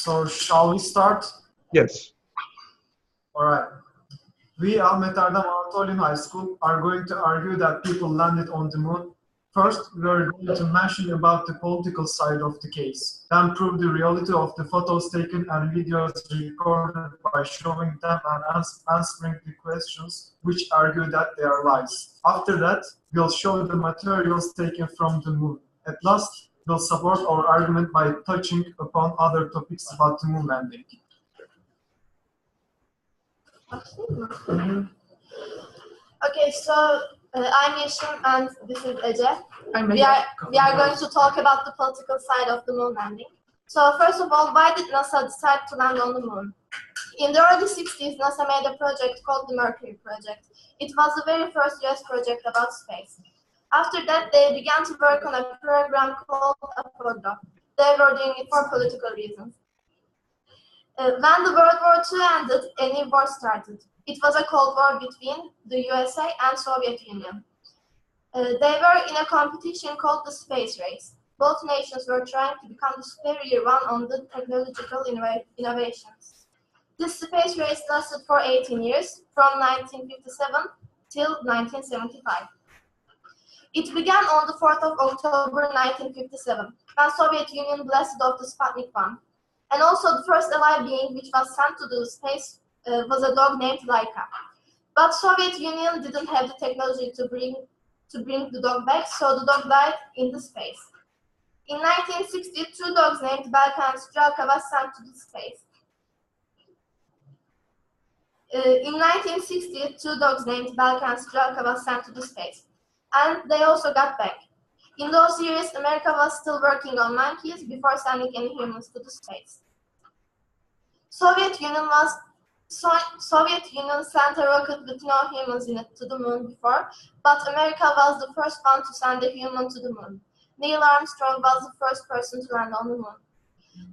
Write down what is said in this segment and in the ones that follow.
So shall we start? Yes. All right. We, Ahmet Erdem Anatolian High School, are going to argue that people landed on the moon. First, we are going to mention about the political side of the case, then prove the reality of the photos taken and videos recorded by showing them and answering the questions which argue that they are lies. After that, we'll show the materials taken from the moon. At last, we'll support our argument by touching upon other topics about the moon landing. Okay, so I'm Yeşim and this is Ece. We are going to talk about the political side of the moon landing. So first of all, why did NASA decide to land on the moon? In the early 60s, NASA made a project called the Mercury Project. It was the very first US project about space. After that, they began to work on a program called Apollo. They were doing it for political reasons. When the World War II ended, a new war started. It was a Cold War between the USA and Soviet Union. They were in a competition called the space race. Both nations were trying to become the superior one on the technological innovations. This space race lasted for 18 years, from 1957 till 1975. It began on the 4th of October 1957, when Soviet Union blasted off the Sputnik 1. And also the first alive being which was sent to the space was a dog named Laika. But Soviet Union didn't have the technology to bring the dog back, so the dog died in the space. In 1960, two dogs named Belka and Strelka was sent to the space. In 1960, two dogs named Belka and Strelka was sent to the space, and they also got back. In those years, America was still working on monkeys before sending any humans to the space. Soviet Union sent a rocket with no humans in it to the moon before, but America was the first one to send a human to the moon. Neil Armstrong was the first person to land on the moon.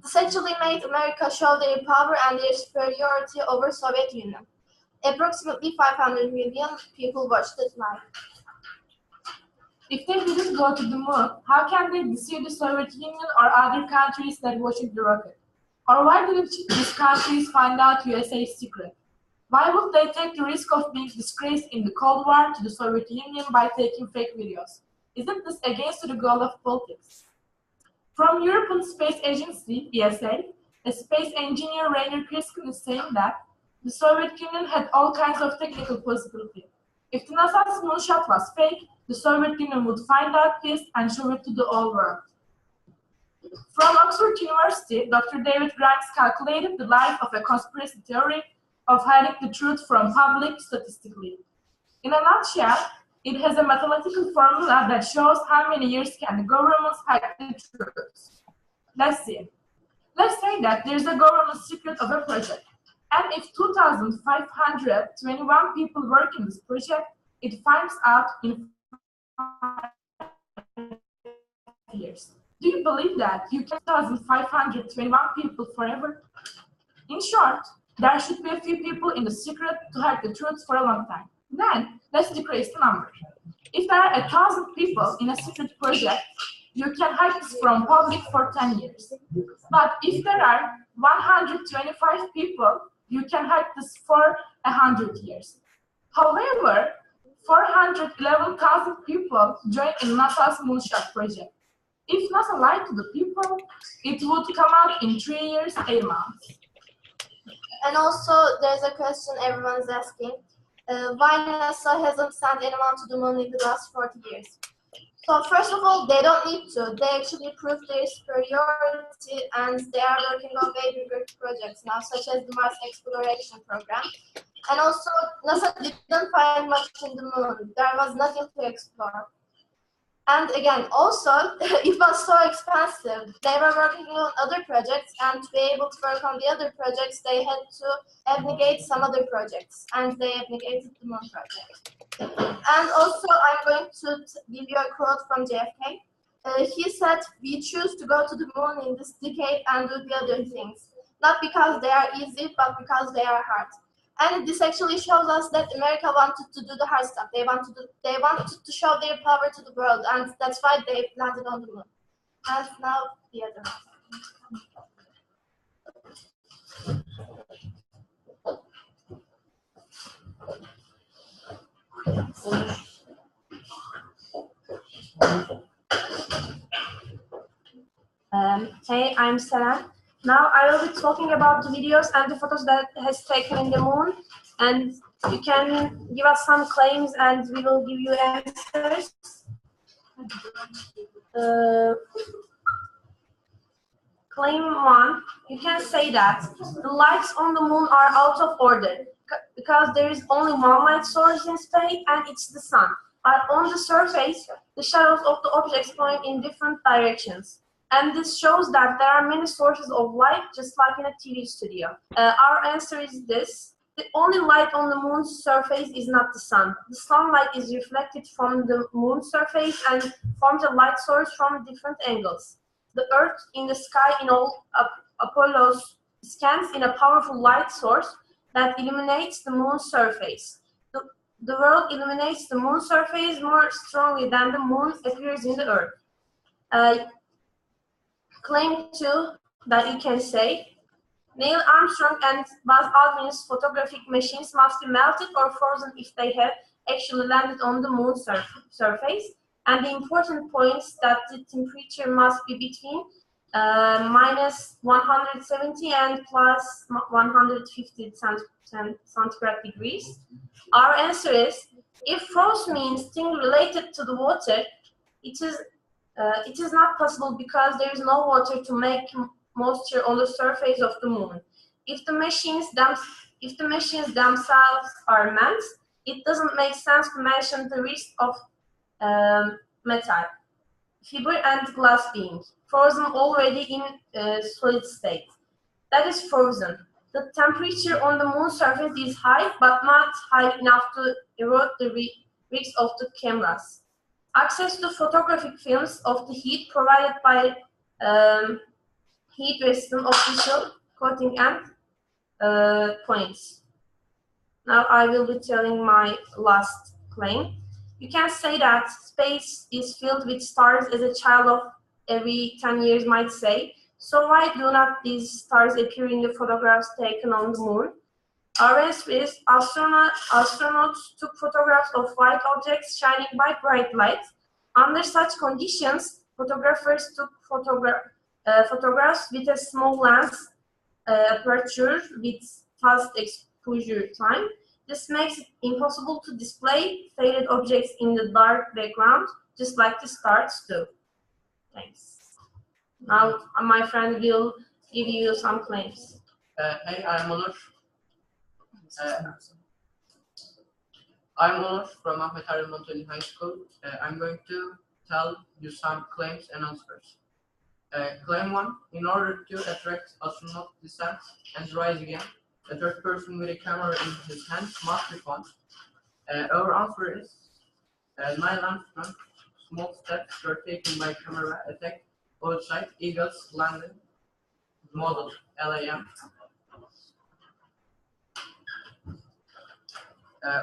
This actually made America show their power and their superiority over Soviet Union. Approximately 500 million people watched it live. If they didn't go to the moon, how can they deceive the Soviet Union or other countries that watched the rocket? Or why didn't these countries find out USA's secret? Why would they take the risk of being disgraced in the Cold War to the Soviet Union by taking fake videos? Isn't this against the goal of politics? From European Space Agency, ESA, a space engineer Rainer Kriskin is saying that the Soviet Union had all kinds of technical possibility. If the NASA's moonshot was fake, the Soviet Union would find out this and show it to the whole world. From Oxford University, Dr. David Grimes calculated the life of a conspiracy theory of hiding the truth from public statistically. In a nutshell, it has a mathematical formula that shows how many years can the governments hide the truth. Let's see. Let's say that there's a government secret of a project, and if 2,521 people work in this project, it finds out in 5 years. Do you believe that you kept 2,521 people forever? In short, there should be a few people in the secret to hide the truth for a long time. Then, let's decrease the number. If there are 1,000 people in a secret project, you can hide this from public for 10 years. But if there are 125 people, you can hide this for 100 years. However, 411,000 people joined in NASA's moonshot project. If NASA lied to the people, it would come out in 3 years, 8 months. And also, there's a question everyone's asking. Why NASA hasn't sent anyone to the moon in the last 40 years? So first of all, they don't need to. They actually proved their superiority and they are working on very bigger projects now, such as the Mars Exploration Program. And also, NASA didn't find much in the moon. There was nothing to explore. And again, also, it was so expensive. They were working on other projects, and to be able to work on the other projects, they had to abnegate some other projects, and they abnegated the moon project. And also, I'm going to give you a quote from JFK. He said, "We choose to go to the moon in this decade and do the other things, not because they are easy, but because they are hard." And this actually shows us that America wanted to do the hard stuff. They wanted to show their power to the world, and that's why they landed on the moon. And now the other one. Hey, I'm Sarah. Now I will be talking about the videos and the photos that has taken in the moon, and you can give us some claims and we will give you answers. Claim 1, you can say that the lights on the moon are out of order because there is only one light source in space and it's the sun. But on the surface, the shadows of the objects point in different directions. And this shows that there are many sources of light, just like in a TV studio. Our answer is this. The only light on the moon's surface is not the sun. The sunlight is reflected from the moon's surface and forms a light source from different angles. The Earth in the sky in all Apollo's scans in a powerful light source that illuminates the moon's surface. The world illuminates the moon's surface more strongly than the moon appears in the Earth. Claim 2 that you can say, Neil Armstrong and Buzz Aldrin's photographic machines must be melted or frozen if they have actually landed on the moon's surface. And the important point is that the temperature must be between minus 170 and plus 150 centigrade degrees. Our answer is, if froze means thing related to the water, it is not possible because there is no water to make moisture on the surface of the moon. If the machines themselves are meant, it doesn't make sense to mention the risk of metal, fiber, and glass being frozen already in solid state. That is frozen. The temperature on the moon's surface is high, but not high enough to erode the rigs of the cameras. Access to photographic films of the heat provided by heat-resistant optical coating and points. Now I will be telling my last claim. You can say that space is filled with stars, as a child of every 10 years might say. So why do not these stars appear in the photographs taken on the moon? Our answer is astronauts took photographs of white objects shining by bright light. Under such conditions, photographers took photographs with a small lens aperture with fast exposure time. This makes it impossible to display faded objects in the dark background, just like the stars do. Thanks. Now my friend will give you some claims. Hey, I'm Onur. I'm Onur from Ahmet Aril Montoli High School. I'm going to tell you some claims and answers. Claim 1, in order to attract astronaut descent and rise again, a third person with a camera in his hand must be found. Our answer is, Neil Armstrong, small steps were taken by camera attack outside Eagles Landing Module LAM.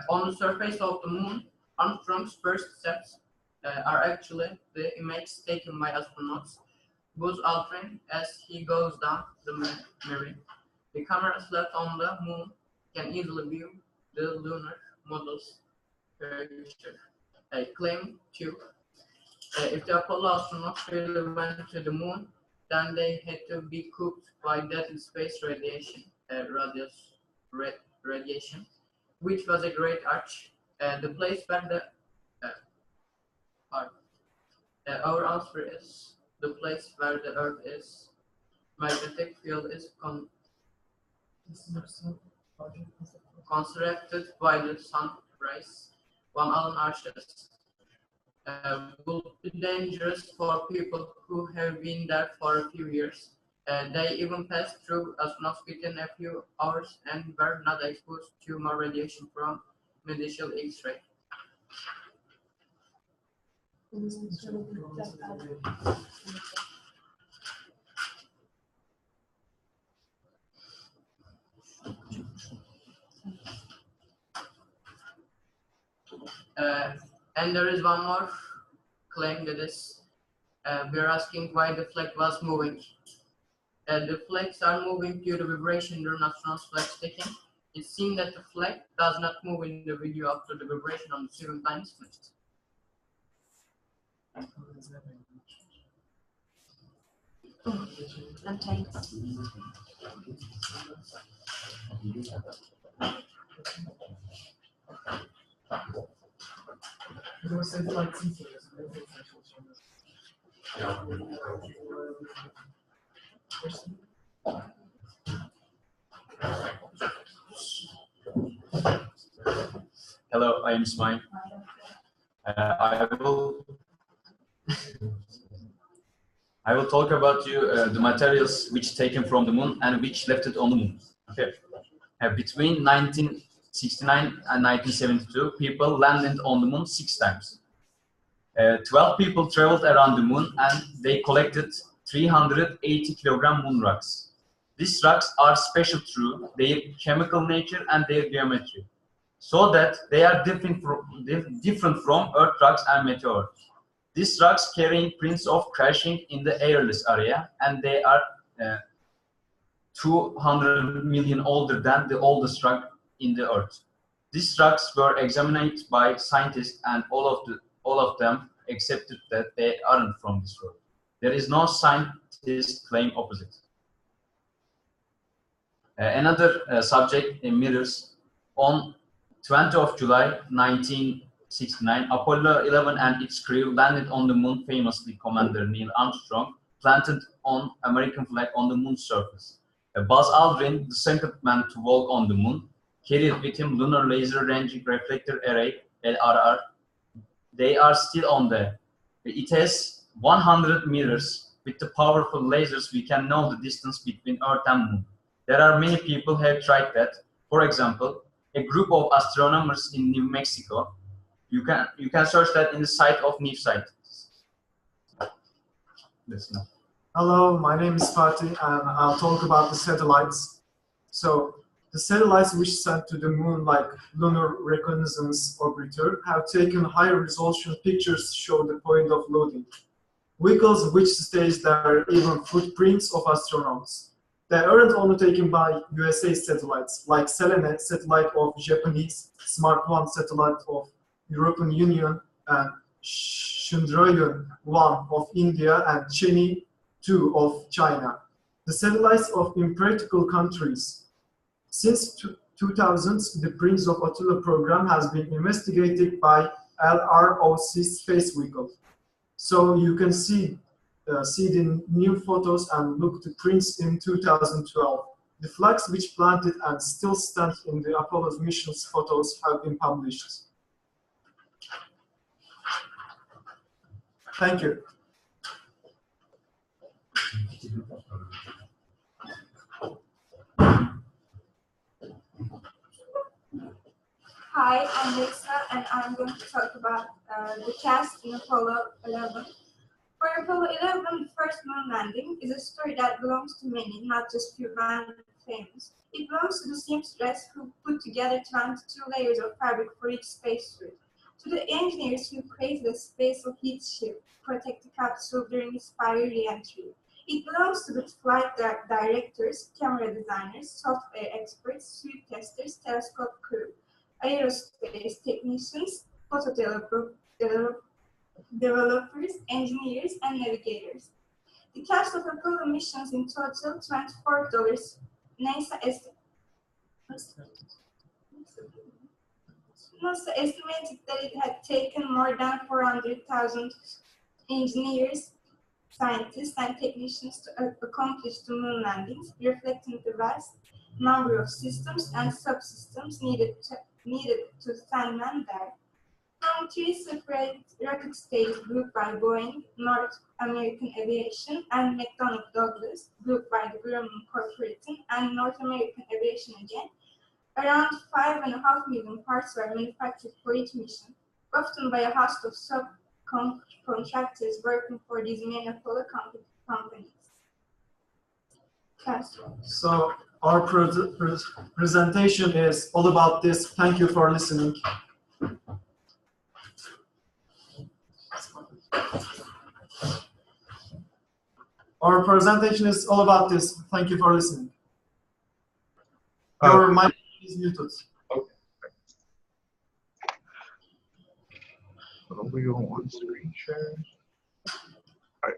On the surface of the moon, Armstrong's first steps are actually the images taken by astronauts Buzz Aldrin as he goes down the marine. The cameras left on the moon can easily view the Lunar Module's picture. Claim 2. If the Apollo astronauts really went to the moon, then they had to be cooked by deadly space radiation, radiation, which was a great arch. The place where the our answer is the place where the Earth's magnetic field is constructed by the sun rays. One Allen arches will be dangerous for people who have been there for a few years. They even passed through astronauts within a few hours and were not exposed to more radiation from medical X-ray. And there is one more claim that is, we're asking why the flag was moving. The flags are moving due to vibration during astronauts flag taking. It seems that the flag does not move in the video after the vibration on the second time is flipped. Hello, I am Ismail. I will talk about you the materials which taken from the moon and which left it on the moon. Okay. Between 1969 and 1972, people landed on the moon 6 times. 12 people traveled around the moon and they collected 380 kilogram moon rocks. These rocks are special through their chemical nature and their geometry, so that they are different from Earth rocks and meteors. These rocks carrying prints of crashing in the airless area, and they are 200 million older than the oldest rock in the Earth. These rocks were examined by scientists, and all of them accepted that they aren't from this world. There is no scientist claim opposite. Another subject mirrors. On 20th of July 1969, Apollo 11 and its crew landed on the moon. Famously, Commander Neil Armstrong planted an American flag on the moon's surface. Buzz Aldrin, the second man to walk on the moon, carried with him Lunar Laser Ranging Reflector Array (LRR). They are still on there. It has 100 meters. With the powerful lasers, we can know the distance between Earth and Moon. There are many people who have tried that. For example, a group of astronomers in New Mexico. You can search that in the site of New Site. Hello, my name is Fatih, and I'll talk about the satellites. So, the satellites which sent to the moon, like Lunar Reconnaissance Orbiter, have taken high-resolution pictures to show the point of loading. Vehicles which stage there, even footprints of astronauts. They aren't only taken by USA satellites, like Selene satellite of Japanese, Smart 1 satellite of European Union, and Chandrayaan-1 of India, and Cheni-2 of China. The satellites of impractical countries. Since 2000s, the Prince of Attila program has been investigated by LROC space vehicle. So you can see the new photos and look to Prince in 2012. The flags which planted and still stand in the Apollo missions photos have been published. Thank you. Hi, I'm Lisa, and I'm going to talk about the cast in Apollo 11. For Apollo 11, the first moon landing is a story that belongs to many, not just few random famous. It belongs to the seamstress who put together 22 layers of fabric for each spacesuit, to the engineers who created a spatial heat shield to protect the capsule during its fiery re-entry. It belongs to the flight directors, camera designers, software experts, suit testers, telescope crew, aerospace technicians, photo developers, engineers, and navigators. The cost of Apollo missions in total $24. NASA estimated that it had taken more than 400,000 engineers, scientists, and technicians to accomplish the moon landings, reflecting the vast number of systems and subsystems needed to stand man there. From 3 separate rocket stages built by Boeing, North American Aviation, and McDonnell Douglas, built by the Grumman Corporation and North American Aviation again, around 5.5 million parts were manufactured for each mission, often by a host of subcontractors working for these main Apollo companies. So our presentation is all about this. Thank you for listening. Our presentation is all about this. Thank you for listening. Your mic is muted. Okay. So we go on screen share. All right.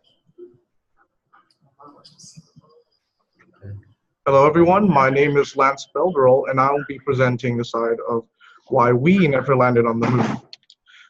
Hello, everyone. My name is Lance Belderol, and I'll be presenting the side of why we never landed on the moon.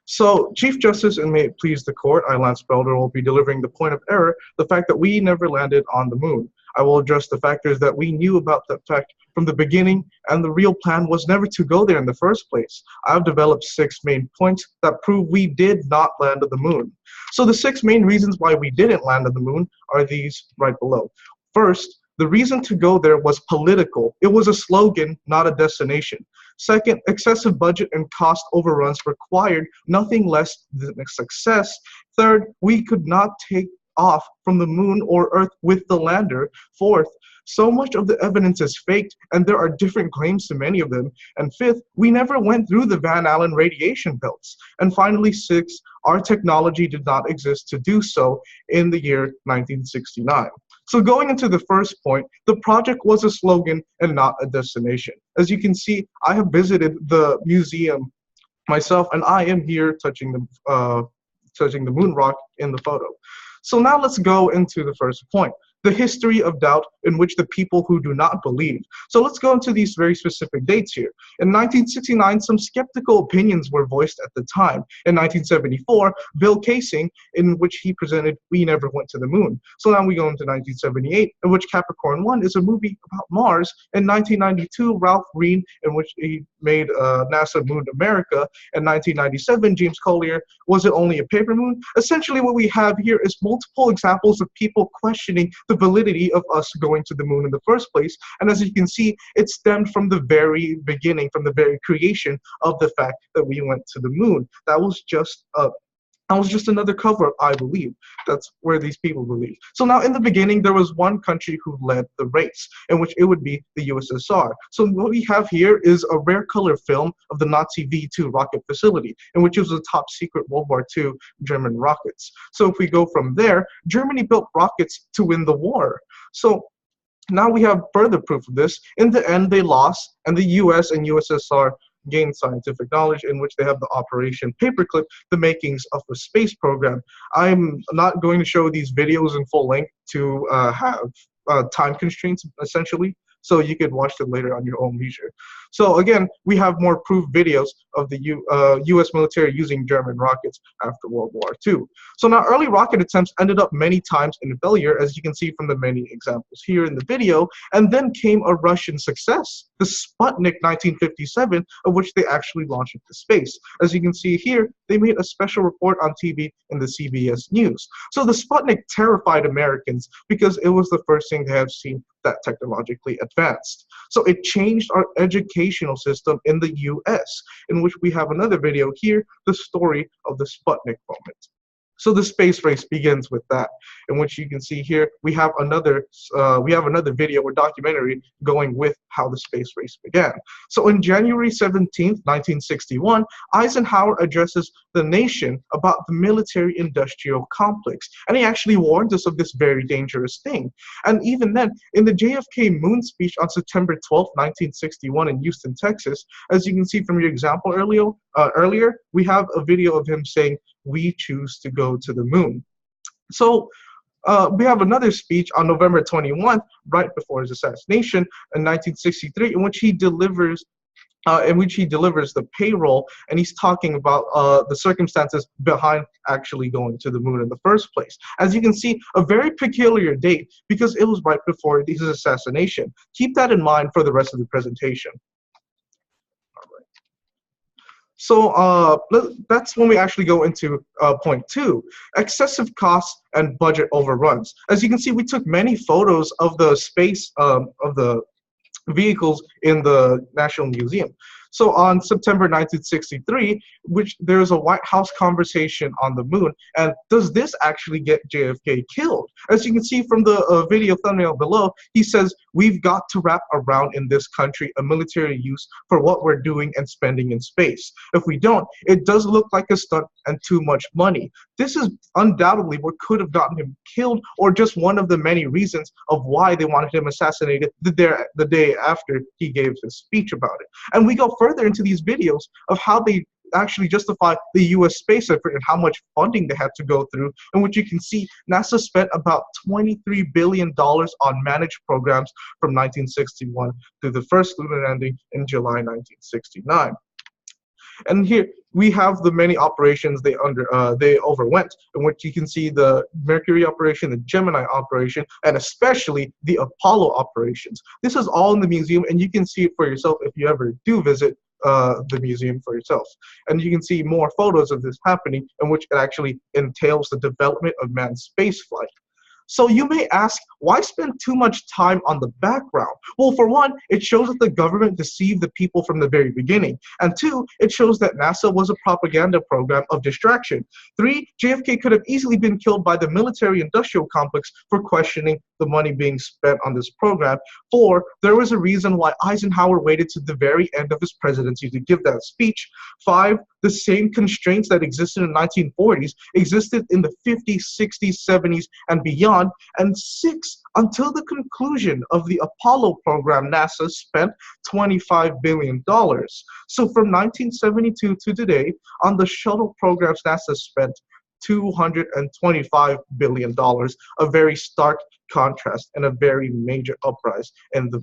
So, Chief Justice, and may it please the court, I, Lance Belderol, will be delivering the point of error, the fact that we never landed on the moon. I will address the factors that we knew about that fact from the beginning, and the real plan was never to go there in the first place. I've developed 6 main points that prove we did not land on the moon. So the 6 main reasons why we didn't land on the moon are these right below. First, the reason to go there was political. It was a slogan, not a destination. Second, excessive budget and cost overruns required nothing less than success. Third, we could not take off from the moon or Earth with the lander. Fourth, so much of the evidence is faked, and there are different claims to many of them. And fifth, we never went through the Van Allen radiation belts. And finally, sixth, our technology did not exist to do so in the year 1969. So going into the first point, the project was a slogan and not a destination. As you can see, I have visited the museum myself, and I am here touching the moon rock in the photo. So now let's go into the first point, the history of doubt in which the people who do not believe. So let's go into these very specific dates here. In 1969, some skeptical opinions were voiced at the time. In 1974, Bill Casing, in which he presented We Never Went to the Moon. So now we go into 1978, in which Capricorn 1 is a movie about Mars. In 1992, Ralph Green, in which he made NASA Moon America. In 1997, James Collier, Was It Only a Paper Moon? Essentially what we have here is multiple examples of people questioning the validity of us going to the moon in the first place. And as you can see, it stemmed from the very beginning, from the very creation of the fact that we went to the moon. That was just another cover-up, I believe. That's where these people believe. So now in the beginning, there was one country who led the race, in which it would be the USSR. So what we have here is a rare color film of the Nazi V-2 rocket facility, in which it was a top secret World War II German rockets. So if we go from there, Germany built rockets to win the war. So now we have further proof of this. In the end, they lost, and the US and USSR gained scientific knowledge, in which they have the Operation Paperclip, the makings of a space program. I'm not going to show these videos in full length to have time constraints, essentially, so you could watch them later on your own leisure. So again, we have more proof videos of the US military using German rockets after World War II. So now early rocket attempts ended up many times in failure, as you can see from the many examples here in the video, and then came a Russian success, the Sputnik 1957, of which they actually launched into space. As you can see here, they made a special report on TV in the CBS News. So the Sputnik terrified Americans because it was the first thing they have seen that technologically advanced. So it changed our educational system in the US, in which we have another video here, the story of the Sputnik moment. So the space race begins with that, in which you can see here we have another video or documentary going with how the space race began. So on January 17th, 1961, Eisenhower addresses the nation about the military-industrial complex, and he actually warned us of this very dangerous thing. And even then, in the JFK moon speech on September 12th, 1961 in Houston, Texas, as you can see from your example earlier, we have a video of him saying, "We choose to go to the moon." So we have another speech on November 21st, right before his assassination in 1963, in which he delivers the payroll, and he's talking about the circumstances behind actually going to the moon in the first place. As you can see, a very peculiar date because it was right before his assassination. Keep that in mind for the rest of the presentation. So that's when we actually go into point 2, excessive costs and budget overruns. As you can see, we took many photos of the space of the vehicles in the National Museum. So on September 1963, which there is a White House conversation on the moon, and does this actually get JFK killed? As you can see from the video thumbnail below, he says, we've got to wrap around in this country a military use for what we're doing and spending in space. If we don't, it does look like a stunt and too much money. This is undoubtedly what could have gotten him killed, or just one of the many reasons of why they wanted him assassinated the day after he gave his speech about it. And we go further into these videos of how they actually justify the US space effort and how much funding they had to go through, in which you can see NASA spent about $23 billion on managed programs from 1961 through the first lunar landing in July 1969. And here we have the many operations they overwent, in which you can see the Mercury operation, the Gemini operation, and especially the Apollo operations. This is all in the museum, and you can see it for yourself if you ever do visit the museum for yourself. And you can see more photos of this happening, in which it actually entails the development of manned spaceflight. So you may ask, why spend too much time on the background? Well, for one, it shows that the government deceived the people from the very beginning. And two, it shows that NASA was a propaganda program of distraction. Three, JFK could have easily been killed by the military-industrial complex for questioning the money being spent on this program. Four, there was a reason why Eisenhower waited to the very end of his presidency to give that speech. Five, the same constraints that existed in the 1940s existed in the 50s, 60s, 70s, and beyond. And six, until the conclusion of the Apollo program, NASA spent $25 billion. So from 1972 to today, on the shuttle programs, NASA spent $225 billion, a very stark contrast and a very major uprise in the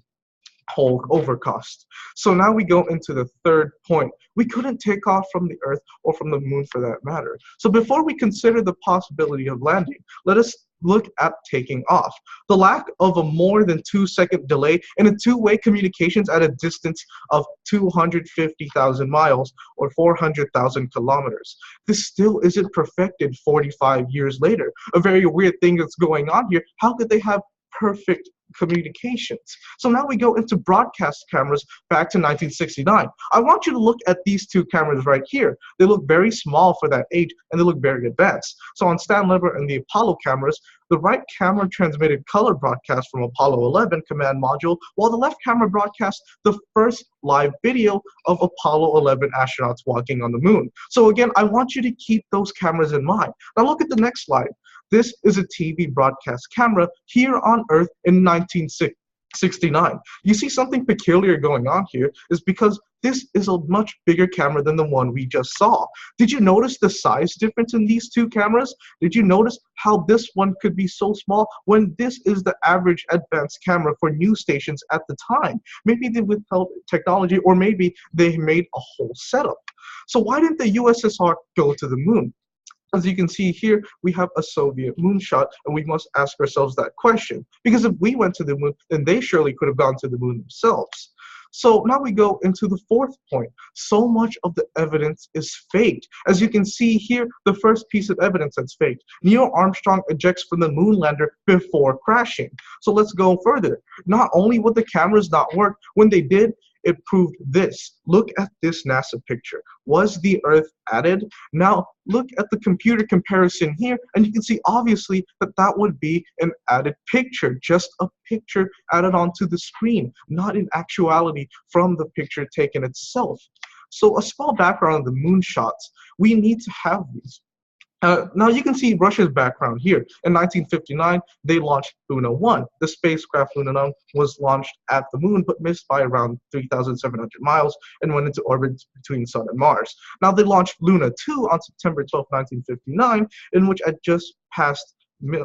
whole overcost. So now we go into the third point. We couldn't take off from the Earth or from the moon for that matter. So before we consider the possibility of landing, let us look at taking off. The lack of a more than 2-second delay in a two-way communications at a distance of 250,000 miles or 400,000 kilometers. This still isn't perfected 45 years later. A very weird thing that's going on here. How could they have perfect communications? So now we go into broadcast cameras back to 1969. I want you to look at these two cameras right here. They look very small for that age, and they look very advanced. So on Stan Lever and the Apollo cameras, the right camera transmitted color broadcast from Apollo 11 command module, while the left camera broadcast the first live video of Apollo 11 astronauts walking on the moon. So again, I want you to keep those cameras in mind. Now look at the next slide. This is a TV broadcast camera here on Earth in 1969. You see something peculiar going on here is because this is a much bigger camera than the one we just saw. Did you notice the size difference in these two cameras? Did you notice how this one could be so small when this is the average advanced camera for news stations at the time? Maybe they withheld technology, or maybe they made a whole setup. So why didn't the USSR go to the moon? As you can see here, we have a Soviet moonshot, and we must ask ourselves that question. Because if we went to the moon, then they surely could have gone to the moon themselves. So now we go into the fourth point. So much of the evidence is faked. As you can see here, the first piece of evidence that's faked. Neil Armstrong ejects from the moon lander before crashing. So let's go further. Not only would the cameras not work, when they did, it proved this. Look at this NASA picture. Was the Earth added? Now look at the computer comparison here, and you can see obviously that that would be an added picture, just a picture added onto the screen, not in actuality from the picture taken itself. So a small background on the moonshots. We need to have these. Now you can see Russia's background here. In 1959, they launched Luna 1. The spacecraft Luna 1 was launched at the moon, but missed by around 3,700 miles and went into orbit between Sun and Mars. Now they launched Luna 2 on September 12, 1959, in which at just past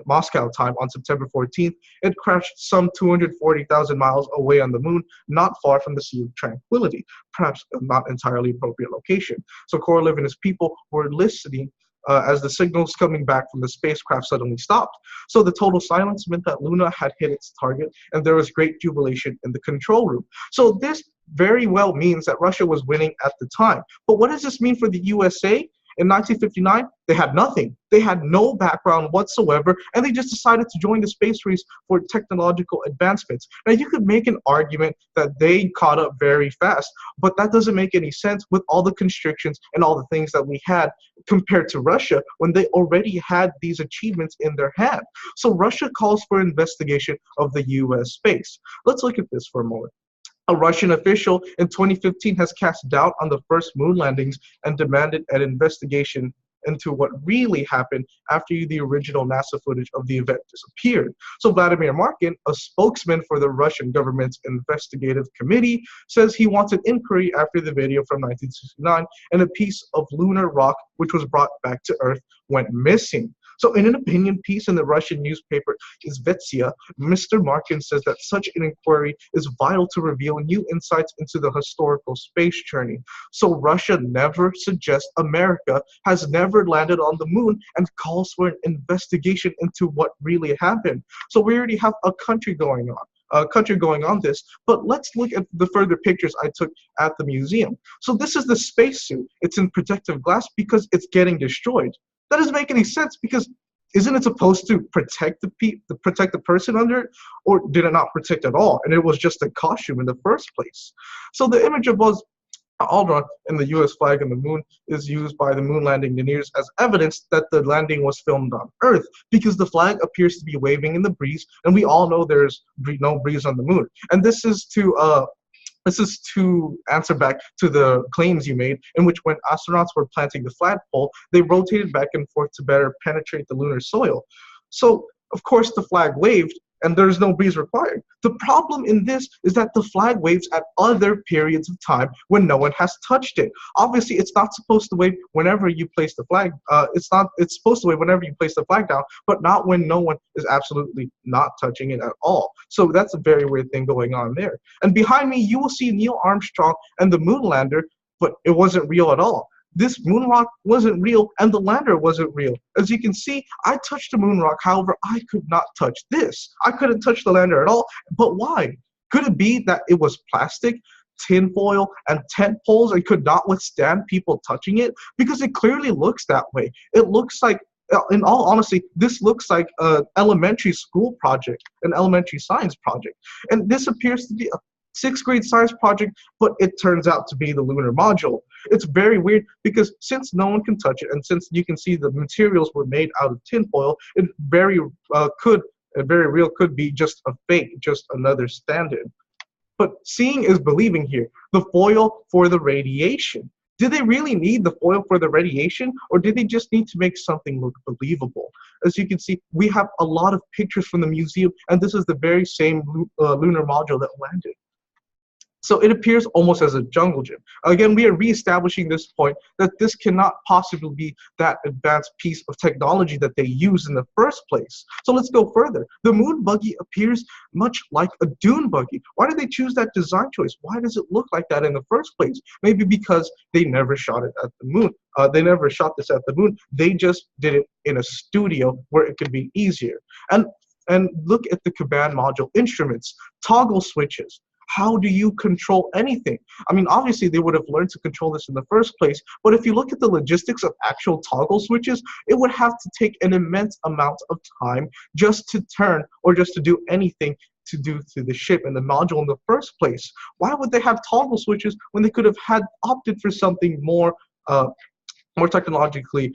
Moscow time on September 14th, it crashed some 240,000 miles away on the moon, not far from the Sea of Tranquility, perhaps a not entirely appropriate location. So Korolev and his people were listening as the signals coming back from the spacecraft suddenly stopped. So the total silence meant that Luna had hit its target, and there was great jubilation in the control room. So this very well means that Russia was winning at the time. But what does this mean for the USA? In 1959, they had nothing. They had no background whatsoever, and they just decided to join the space race for technological advancements. Now, you could make an argument that they caught up very fast, but that doesn't make any sense with all the constrictions and all the things that we had compared to Russia when they already had these achievements in their hand. So Russia calls for investigation of the US space. Let's look at this for a moment. A Russian official in 2015 has cast doubt on the first moon landings and demanded an investigation into what really happened after the original NASA footage of the event disappeared. So Vladimir Markin, a spokesman for the Russian government's investigative committee, says he wants an inquiry after the video from 1969 and a piece of lunar rock which was brought back to Earth went missing. So in an opinion piece in the Russian newspaper Izvestia, Mr. Markin says that such an inquiry is vital to reveal new insights into the historical space journey. So Russia never suggests America has never landed on the moon and calls for an investigation into what really happened. So we already have a country going on this, but let's look at the further pictures I took at the museum. So this is the spacesuit. It's in protective glass because it's getting destroyed. That doesn't make any sense because isn't it supposed to protect the person under it, or did it not protect at all? And it was just a costume in the first place. So the image of Buzz Aldrin and the U.S. flag on the moon is used by the moon landing engineers as evidence that the landing was filmed on Earth because the flag appears to be waving in the breeze, and we all know there's no breeze on the moon. And this is to answer back to the claims you made, in which when astronauts were planting the flagpole, they rotated back and forth to better penetrate the lunar soil. So, of course, the flag waved, and there's no breeze required. The problem in this is that the flag waves at other periods of time when no one has touched it. Obviously, it's not supposed to wave whenever you place the flag. It's supposed to wave whenever you place the flag down, but not when no one is absolutely not touching it at all. So that's a very weird thing going on there. And behind me, you will see Neil Armstrong and the moon lander, but it wasn't real at all. This moon rock wasn't real, and the lander wasn't real. As you can see, I touched the moon rock, however, I could not touch this. I couldn't touch the lander at all, but why? Could it be that it was plastic, tinfoil, and tent poles and could not withstand people touching it? Because it clearly looks that way. It looks like, in all honesty, this looks like an elementary school project, an elementary science project. And this appears to be a 6th grade science project, but it turns out to be the lunar module. It's very weird because since no one can touch it, and since you can see the materials were made out of tinfoil, it very real could be just a fake, just another stand-in. But seeing is believing here. The foil for the radiation. Did they really need the foil for the radiation, or did they just need to make something look believable? As you can see, we have a lot of pictures from the museum, and this is the very same lunar module that landed. So it appears almost as a jungle gym. Again, we are reestablishing this point that this cannot possibly be that advanced piece of technology that they used in the first place. So let's go further. The moon buggy appears much like a dune buggy. Why did they choose that design choice? Why does it look like that in the first place? Maybe because they never shot it at the moon. They never shot this at the moon. They just did it in a studio where it could be easier. And look at the command module instruments, toggle switches. How do you control anything? I mean, obviously they would have learned to control this in the first place, but if you look at the logistics of actual toggle switches, it would have to take an immense amount of time just to turn or just to do anything to do to the ship and the module in the first place. Why would they have toggle switches when they could have opted for something more technologically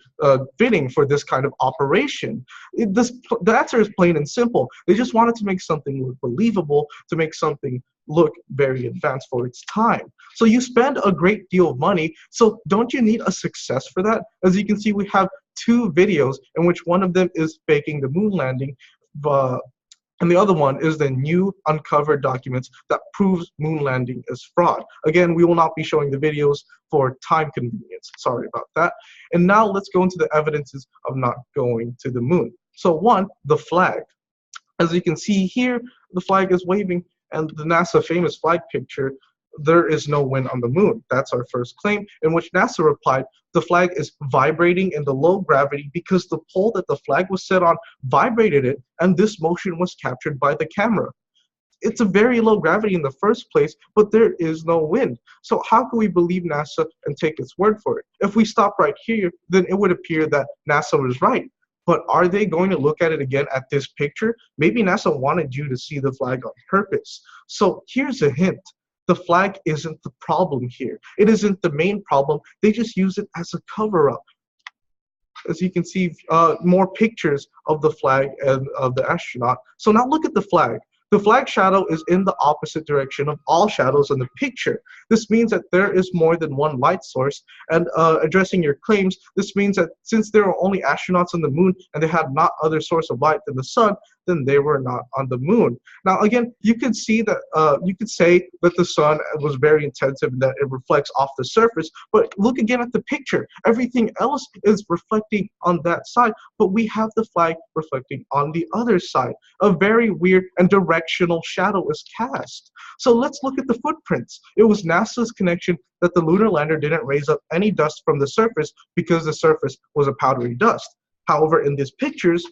fitting for this kind of operation? The answer is plain and simple. They just wanted to make something look believable, to make something look very advanced for its time. So you spend a great deal of money, so don't you need a success for that? As you can see, we have 2 videos in which one of them is faking the moon landing, and the other one is the new uncovered documents that proves moon landing is fraud. Again, we will not be showing the videos for time convenience. Sorry about that. And now let's go into the evidences of not going to the moon. So 1, the flag. As you can see here, the flag is waving, and the NASA famous flag picture, there is no wind on the moon. That's our first claim, in which NASA replied, the flag is vibrating in the low gravity because the pole that the flag was set on vibrated it, and this motion was captured by the camera. it's a very low gravity in the first place, but there is no wind. So how can we believe NASA and take its word for it? If we stop right here, then it would appear that NASA was right. But are they going to look at it again at this picture? Maybe NASA wanted you to see the flag on purpose. So here's a hint. The flag isn't the problem here. It isn't the main problem. They just use it as a cover-up. As you can see, more pictures of the flag and of the astronaut. So now look at the flag. The flag shadow is in the opposite direction of all shadows in the picture. This means that there is more than one light source. And addressing your claims, this means that since there are only astronauts on the moon and they had not other source of light than the sun, then they were not on the moon. Now, again, you could see that you could say that the sun was very intensive and that it reflects off the surface. But look again at the picture. Everything else is reflecting on that side, but we have the flag reflecting on the other side. A very weird and directional shadow is cast. So let's look at the footprints. It was NASA's connection that the lunar lander didn't raise up any dust from the surface because the surface was a powdery dust. However, in these pictures,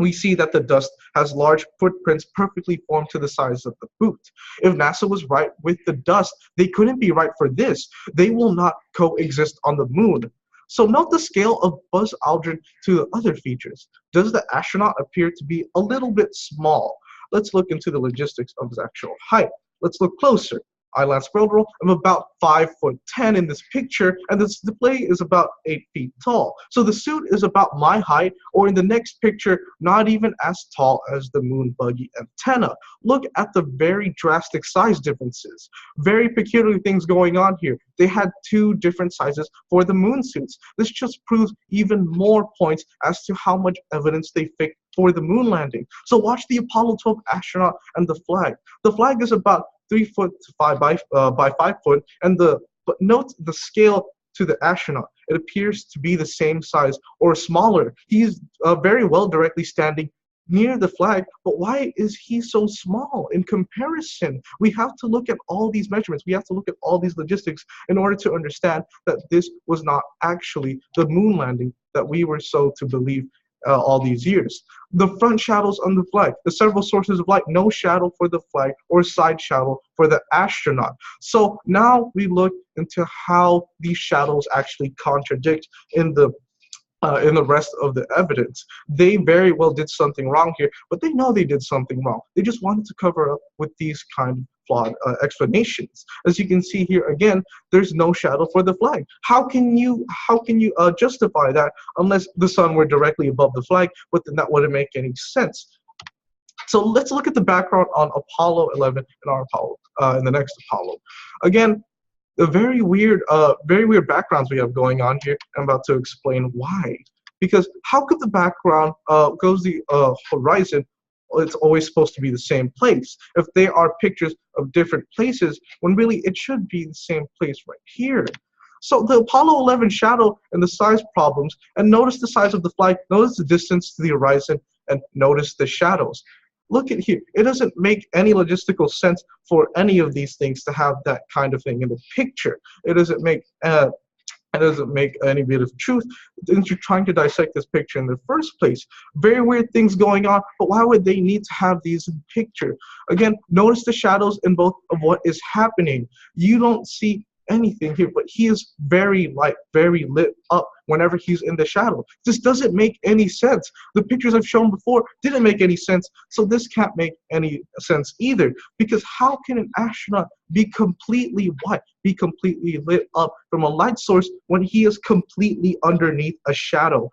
we see that the dust has large footprints perfectly formed to the size of the boot. If NASA was right with the dust, they couldn't be right for this. They will not coexist on the moon. So note the scale of Buzz Aldrin to the other features. Does the astronaut appear to be a little bit small? Let's look into the logistics of his actual height. Let's look closer. I, Lance Belderol, am about 5'10" in this picture, and this display is about 8 feet tall. So the suit is about my height, or in the next picture, not even as tall as the moon buggy antenna. Look at the very drastic size differences. Very peculiar things going on here. They had 2 different sizes for the moon suits. This just proves even more points as to how much evidence they faked for the moon landing. So watch the Apollo 12 astronaut and the flag. The flag is about 3 foot by 5 foot, and but note the scale to the astronaut. It appears to be the same size or smaller. He's very well directly standing near the flag, but why is he so small in comparison? We have to look at all these measurements. We have to look at all these logistics in order to understand that this was not actually the moon landing that we were so to believe all these years. The front shadows on the flag, the several sources of light, no shadow for the flag or side shadow for the astronaut. So now we look into how these shadows actually contradict in the rest of the evidence. They very well did something wrong here, but they know they did something wrong. They just wanted to cover up with these kind of flawed explanations. As you can see here again, there's no shadow for the flag. How can you justify that unless the sun were directly above the flag? But then that wouldn't make any sense. So let's look at the background on Apollo 11 and our Apollo in the next Apollo. Again, the very weird backgrounds we have going on here. I'm about to explain why. Because how could the background goes the horizon? It's always supposed to be the same place. If they are pictures of different places, when really it should be the same place right here. So the Apollo 11 shadow and the size problems, and notice the size of the flag, notice the distance to the horizon, and notice the shadows. Look at here. It doesn't make any logistical sense for any of these things to have that kind of thing in the picture. It doesn't make any bit of truth since you're trying to dissect this picture in the first place. Very weird things going on, but why would they need to have these in the picture? Again, notice the shadows in both of what is happening. You don't see anything here, but he is very light, very lit up whenever he's in the shadow. This doesn't make any sense. The pictures I've shown before didn't make any sense, so this can't make any sense either. Because how can an astronaut be completely white, be completely lit up from a light source when he is completely underneath a shadow?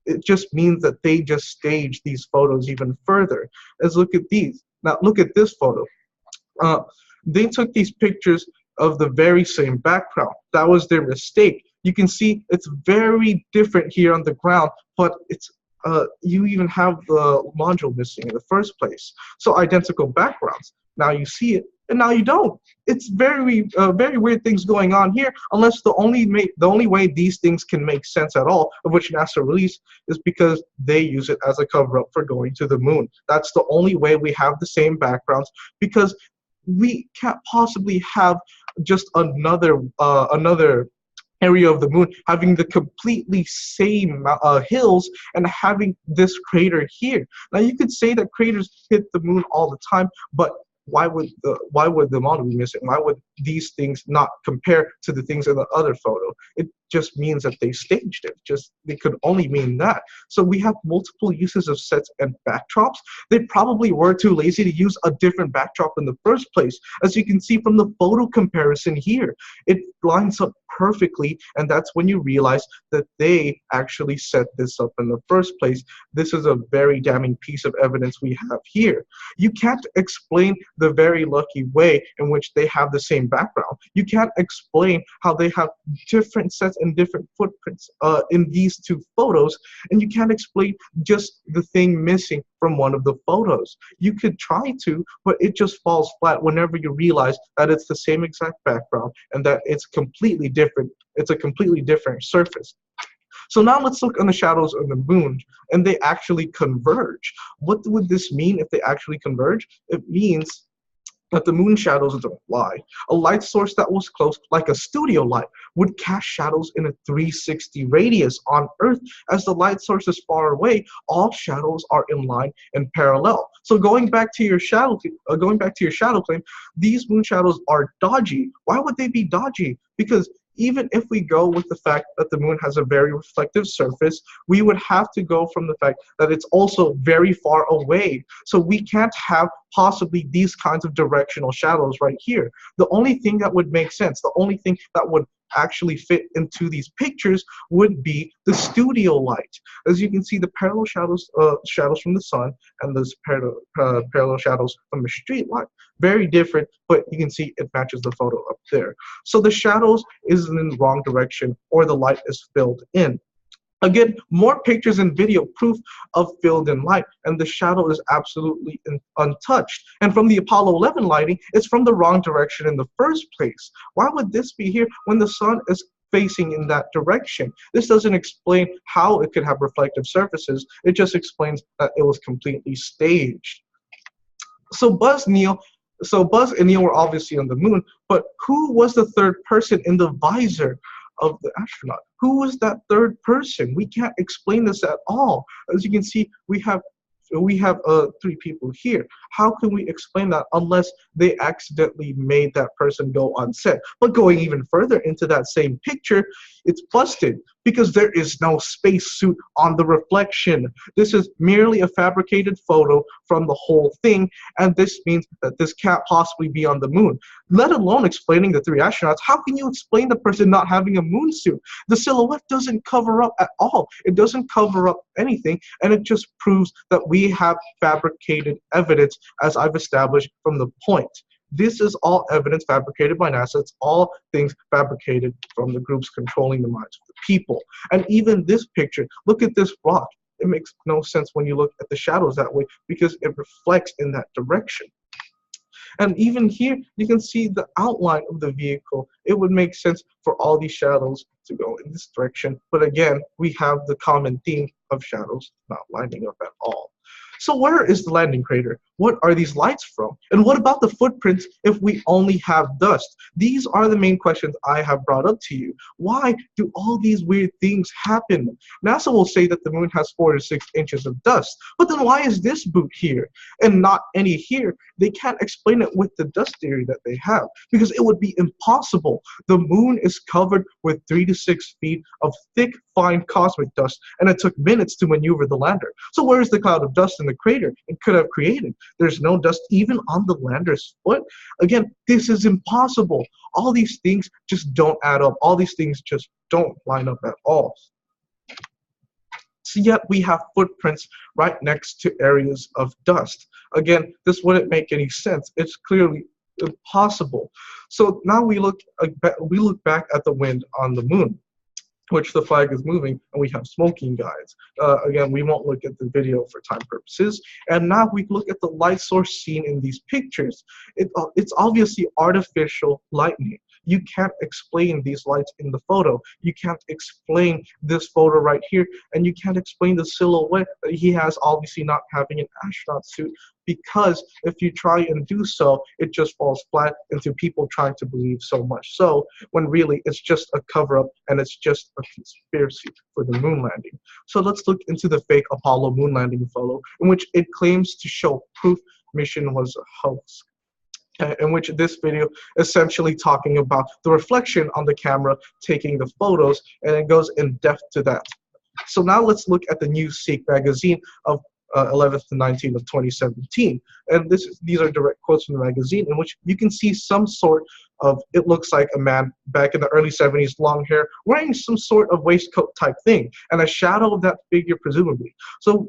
It just means that they just staged these photos even further. Let's look at these. Now look at this photo. They took these pictures of the very same background. That was their mistake. You can see it's very different here on the ground, but it's you even have the module missing in the first place. So identical backgrounds. Now you see it, and now you don't. It's very weird things going on here. Unless the only way these things can make sense at all, of which NASA released, is because they use it as a cover-up for going to the moon. That's the only way we have the same backgrounds, because we can't possibly have just another area of the moon having the completely same hills and having this crater here. Now you could say that craters hit the moon all the time, but why would the model be missing? Why would these things not compare to the things in the other photo? It just means that they staged it. They could only mean that. So we have multiple uses of sets and backdrops. They probably were too lazy to use a different backdrop in the first place. As you can see from the photo comparison here, it lines up perfectly, and that's when you realize that they actually set this up in the first place. This is a very damning piece of evidence we have here. You can't explain the very lucky way in which they have the same background. You can't explain how they have different sets and different footprints in these two photos, and you can't explain just the thing missing from one of the photos. You could try to, but it just falls flat whenever you realize that it's the same exact background and that it's completely different. It's a completely different surface. So now let's look on the shadows of the moon, and they actually converge. What would this mean if they actually converge? It means that the moon shadows don't lie. A light source that was close, like a studio light, would cast shadows in a 360 radius on Earth. As the light source is far away, all shadows are in line and parallel. So going back to your shadow claim, these moon shadows are dodgy. Why would they be dodgy? Because even if we go with the fact that the moon has a very reflective surface, we would have to go from the fact that it's also very far away. So we can't have possibly these kinds of directional shadows right here. The only thing that would make sense, the only thing that would actually fit into these pictures would be the studio light. As you can see, the parallel shadows from the sun and those parallel shadows from a street light. Very different, but you can see it matches the photo up there. So the shadows is in the wrong direction, or the light is filled in. Again, more pictures and video proof of filled in light, and the shadow is absolutely untouched. And from the Apollo 11 lighting, it's from the wrong direction in the first place. Why would this be here when the sun is facing in that direction? This doesn't explain how it could have reflective surfaces. It just explains that it was completely staged. So Buzz and Neil were obviously on the moon, but who was the third person in the visor of the astronaut? Who was that third person? We can't explain this at all. As you can see, we have three people here. How can we explain that unless they accidentally made that person go on set? But going even further into that same picture, it's busted because there is no spacesuit on the reflection. This is merely a fabricated photo from the whole thing, and this means that this can't possibly be on the moon. Let alone explaining the three astronauts, how can you explain the person not having a moon suit? The silhouette doesn't cover up at all. It doesn't cover up anything, and it just proves that we have fabricated evidence, as I've established from the point. This is all evidence fabricated by NASA. It's all things fabricated from the groups controlling the minds of the people. And even this picture, look at this rock. It makes no sense when you look at the shadows that way because it reflects in that direction. And even here, you can see the outline of the vehicle. It would make sense for all these shadows to go in this direction. But again, we have the common theme of shadows not lining up at all. So where is the landing crater? What are these lights from? And what about the footprints if we only have dust? These are the main questions I have brought up to you. Why do all these weird things happen? NASA will say that the moon has 4 to 6 inches of dust, but then why is this boot here and not any here? They can't explain it with the dust theory that they have because it would be impossible. The moon is covered with 3 to 6 feet of thick, fine cosmic dust, and it took minutes to maneuver the lander. So where is the cloud of dust in the crater it could have created? There's no dust even on the lander's foot. Again, this is impossible. All these things just don't add up. All these things just don't line up at all. So yet we have footprints right next to areas of dust. Again, this wouldn't make any sense. It's clearly impossible. So now we look back at the wind on the moon, which the flag is moving, and we have smoking guides. Again, we won't look at the video for time purposes. And now we look at the light source seen in these pictures. It's obviously artificial lightning. You can't explain these lights in the photo. You can't explain this photo right here, and you can't explain the silhouette that he has, obviously not having an astronaut suit, because if you try and do so, it just falls flat into people trying to believe so much so, when really it's just a cover-up and it's just a conspiracy for the moon landing. So let's look into the fake Apollo moon landing photo, in which it claims to show proof mission was a hoax. in which this video essentially talking about the reflection on the camera taking the photos, and it goes in depth to that. So now let's look at the Newsweek magazine of 11th to 19th of 2017, and these are direct quotes from the magazine, in which you can see some sort of, it looks like a man back in the early 70s, long hair, wearing some sort of waistcoat type thing, and a shadow of that figure presumably. So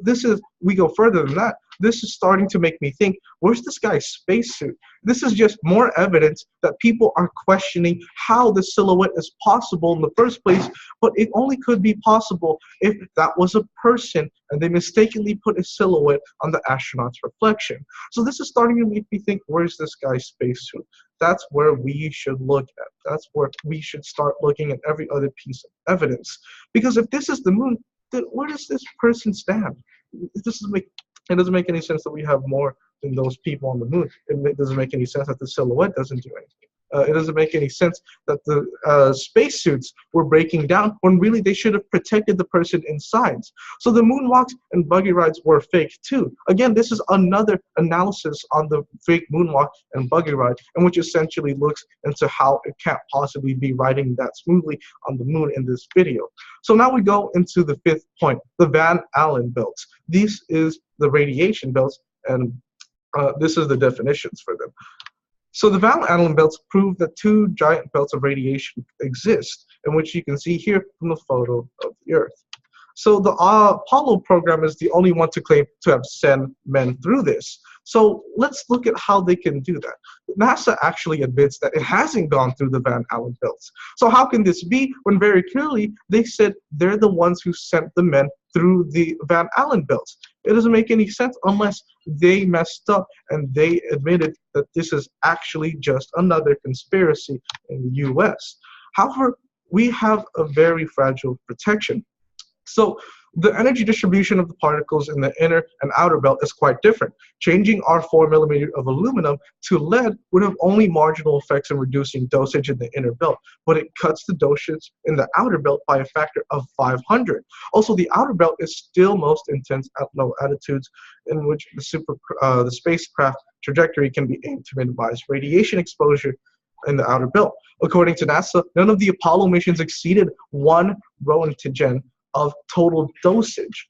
we go further than that. This is starting to make me think, where's this guy's spacesuit? This is just more evidence that people are questioning how the silhouette is possible in the first place, but it only could be possible if that was a person and they mistakenly put a silhouette on the astronaut's reflection. So this is starting to make me think, where's this guy's spacesuit? That's where we should look at. That's where we should start looking at every other piece of evidence. Because if this is the moon, then where does this person stand? It doesn't make any sense that we have more than those people on the moon. It doesn't make any sense that the silhouette doesn't do anything. It doesn't make any sense that the spacesuits were breaking down when really they should have protected the person inside. So the moonwalks and buggy rides were fake too. Again, this is another analysis on the fake moonwalk and buggy ride, in which essentially looks into how it can't possibly be riding that smoothly on the moon in this video. So now we go into the fifth point, the Van Allen belts. This is the radiation belts, and this is the definitions for them. So the Van Allen belts prove that two giant belts of radiation exist, in which you can see here from the photo of the Earth. So the Apollo program is the only one to claim to have sent men through this. So let's look at how they can do that. NASA actually admits that it hasn't gone through the Van Allen belts. So how can this be when very clearly they said they're the ones who sent the men through the Van Allen belts? It doesn't make any sense unless they messed up and they admitted that this is actually just another conspiracy in the US. However, we have a very fragile protection. So the energy distribution of the particles in the inner and outer belt is quite different. Changing our 4 mm of aluminum to lead would have only marginal effects in reducing dosage in the inner belt, but it cuts the dosage in the outer belt by a factor of 500. Also, the outer belt is still most intense at low altitudes, in which the spacecraft trajectory can be aimed to minimize radiation exposure in the outer belt. According to NASA, none of the Apollo missions exceeded 1 roentgen of total dosage.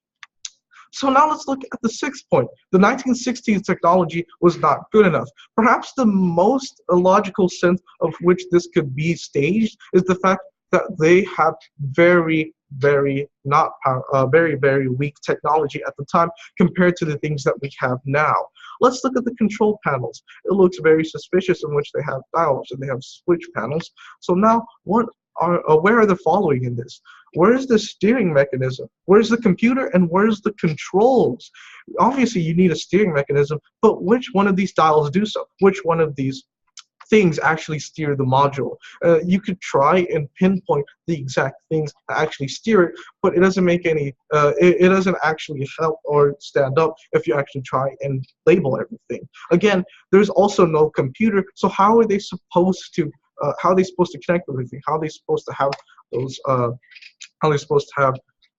So now let's look at the sixth point. The 1960s technology was not good enough. Perhaps the most illogical sense of which this could be staged is the fact that they have very weak technology at the time compared to the things that we have now. Let's look at the control panels. It looks very suspicious in which they have dials and they have switch panels. So now where are the following in this? Where's the steering mechanism? Where's the computer and where's the controls? Obviously you need a steering mechanism, but which one of these dials do so? Which one of these things actually steer the module? You could try and pinpoint the exact things to actually steer it, but it doesn't make any, it doesn't actually help or stand up if you actually try and label everything. Again, there's also no computer, so how are they supposed to connect with everything? How are they supposed to have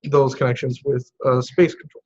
those connections with space control?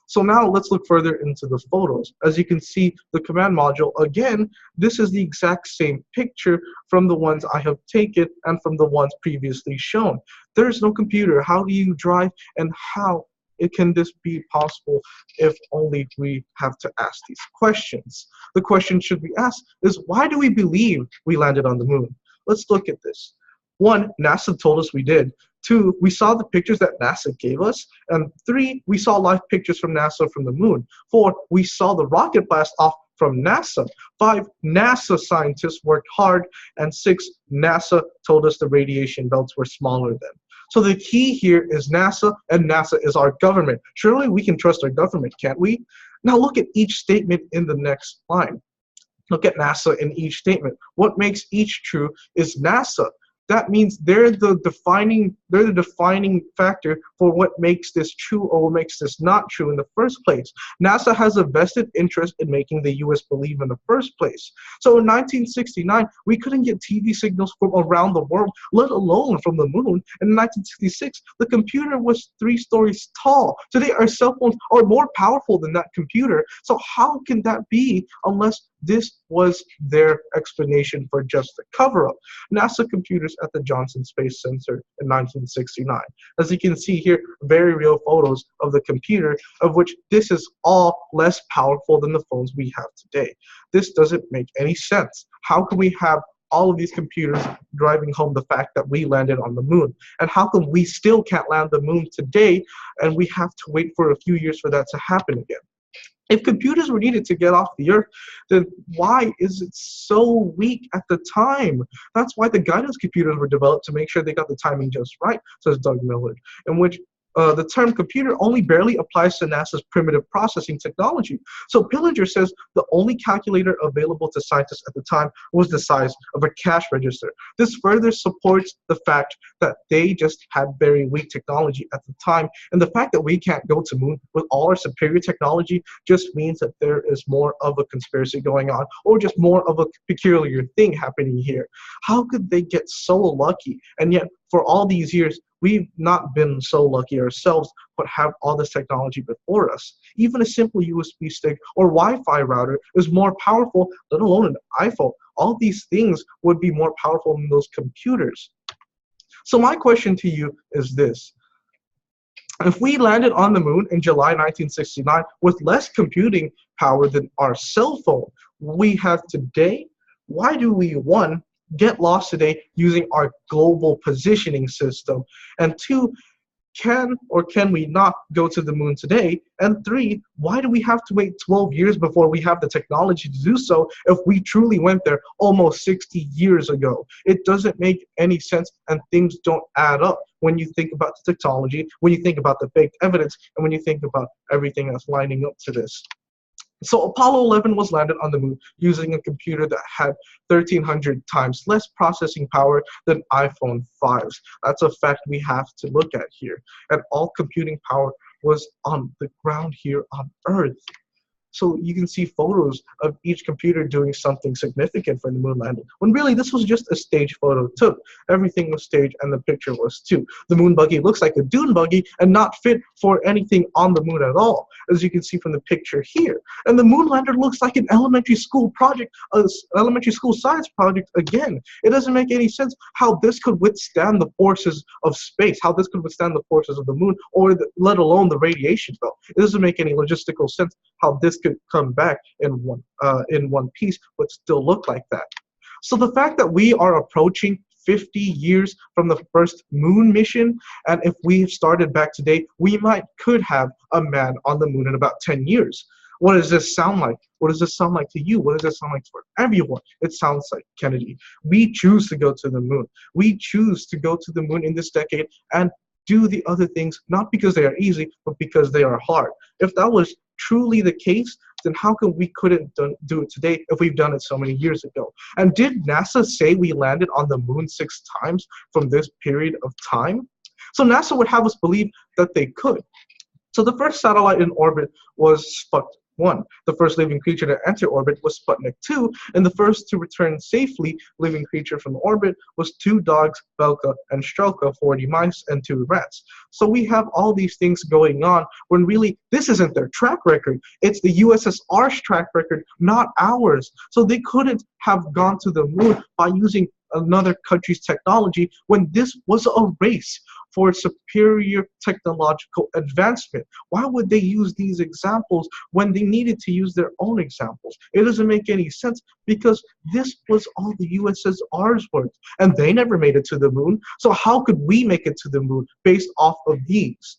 So now let's look further into the photos. As you can see, the command module, again, this is the exact same picture from the ones I have taken and from the ones previously shown. There is no computer. How do you drive, and how can this be possible if only we have to ask these questions? The question should be asked is, why do we believe we landed on the moon? Let's look at this. 1, NASA told us we did. 2, we saw the pictures that NASA gave us. And 3, we saw live pictures from NASA from the moon. 4, we saw the rocket blast off from NASA. 5, NASA scientists worked hard. And 6, NASA told us the radiation belts were smaller than. So the key here is NASA, and NASA is our government. Surely we can trust our government, can't we? Now look at each statement in the next line. Look at NASA in each statement. What makes each true is NASA. That means they're the defining factor for what makes this true or what makes this not true in the first place. NASA has a vested interest in making the US believe in the first place. So in 1969, we couldn't get TV signals from around the world, let alone from the moon. In 1966, the computer was 3 stories tall. Today, our cell phones are more powerful than that computer. So how can that be unless this was their explanation for just a cover-up? NASA computers at the Johnson Space Center in 1969. As you can see here, very real photos of the computer, of which this is all less powerful than the phones we have today. This doesn't make any sense. How can we have all of these computers driving home the fact that we landed on the moon? And how come we still can't land the moon today and we have to wait for a few years for that to happen again? If computers were needed to get off the Earth, then why is it so weak at the time? That's why the guidance computers were developed, to make sure they got the timing just right, says Doug Millard, in which the term computer only barely applies to NASA's primitive processing technology. So Pillinger says the only calculator available to scientists at the time was the size of a cash register. This further supports the fact that they just had very weak technology at the time, and the fact that we can't go to moon with all our superior technology just means that there is more of a conspiracy going on, or just more of a peculiar thing happening here. How could they get so lucky? And yet, for all these years, we've not been so lucky ourselves, but have all this technology before us. Even a simple USB stick or Wi-Fi router is more powerful, let alone an iPhone. All these things would be more powerful than those computers. So my question to you is this. If we landed on the moon in July 1969 with less computing power than our cell phone we have today, why do we, 1, get lost today using our global positioning system? And 2, can or can we not go to the moon today? And 3, why do we have to wait 12 years before we have the technology to do so if we truly went there almost 60 years ago? It doesn't make any sense, and things don't add up when you think about the technology, when you think about the fake evidence, and when you think about everything that's lining up to this. So Apollo 11 was landed on the moon using a computer that had 1,300 times less processing power than iPhone 5s. That's a fact we have to look at here. And all computing power was on the ground here on Earth. So you can see photos of each computer doing something significant for the moon landing, when really this was just a stage photo too. Everything was staged and the picture was too. The moon buggy looks like a dune buggy and not fit for anything on the moon at all, as you can see from the picture here. And the moon lander looks like an elementary school project, elementary school science project again. It doesn't make any sense how this could withstand the forces of space, how this could withstand the forces of the moon, or let alone the radiation though. It doesn't make any logistical sense how this could come back in one piece but still look like that. So the fact that we are approaching 50 years from the first moon mission, and if we started back today, we could have a man on the moon in about 10 years. What does this sound like? What does this sound like to you? What does this sound like for everyone? It sounds like Kennedy. We choose to go to the moon. We choose to go to the moon in this decade and do the other things, not because they are easy, but because they are hard. If that was truly the case, then how come we couldn't do it today if we've done it so many years ago? And did NASA say we landed on the moon 6 times from this period of time? So NASA would have us believe that they could. So the first satellite in orbit was Sputnik 1. The first living creature to enter orbit was Sputnik 2, and the first to return safely living creature from orbit was 2 dogs, Belka and Strelka, 40 mice, and 2 rats. So we have all these things going on when really this isn't their track record. It's the USSR's track record, not ours. So they couldn't have gone to the moon by using another country's technology when this was a race for superior technological advancement. Why would they use these examples when they needed to use their own examples? It doesn't make any sense, because this was all the USSR's work, and they never made it to the moon. So how could we make it to the moon based off of these?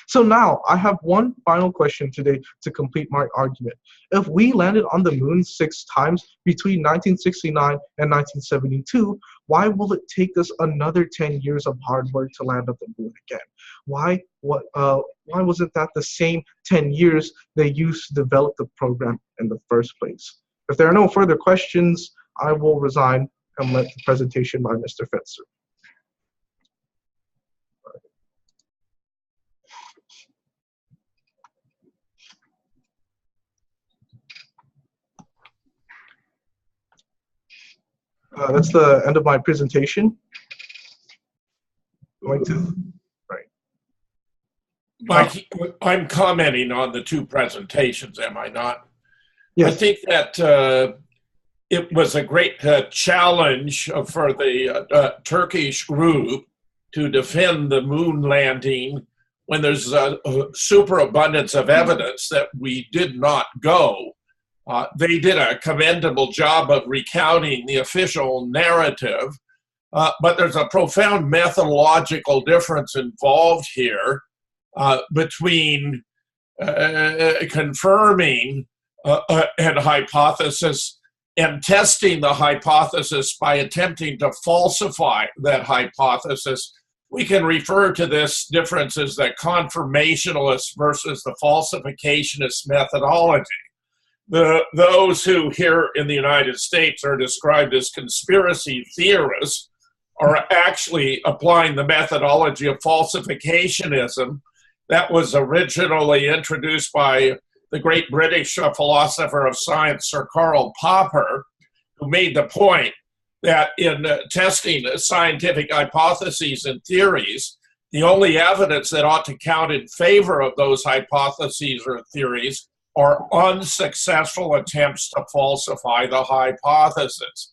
So now I have one final question today to complete my argument. If we landed on the moon 6 times between 1969 and 1972, why will it take us another 10 years of hard work to land on the moon again? Why wasn't that the same 10 years they used to develop the program in the first place? If there are no further questions, I will resign and let the presentation by Mr. Fetzer. That's the end of my presentation. Going to, right. Mike, I'm commenting on the two presentations, am I not? Yes. I think that it was a great challenge for the Turkish group to defend the moon landing when there's a superabundance of evidence that we did not go. They did a commendable job of recounting the official narrative, but there's a profound methodological difference involved here between confirming an hypothesis and testing the hypothesis by attempting to falsify that hypothesis. We can refer to this difference as the confirmationalist versus the falsificationist methodology. Those who here in the United States are described as conspiracy theorists are actually applying the methodology of falsificationism that was originally introduced by the great British philosopher of science, Sir Karl Popper, who made the point that in testing scientific hypotheses and theories, the only evidence that ought to count in favor of those hypotheses or theories are unsuccessful attempts to falsify the hypothesis.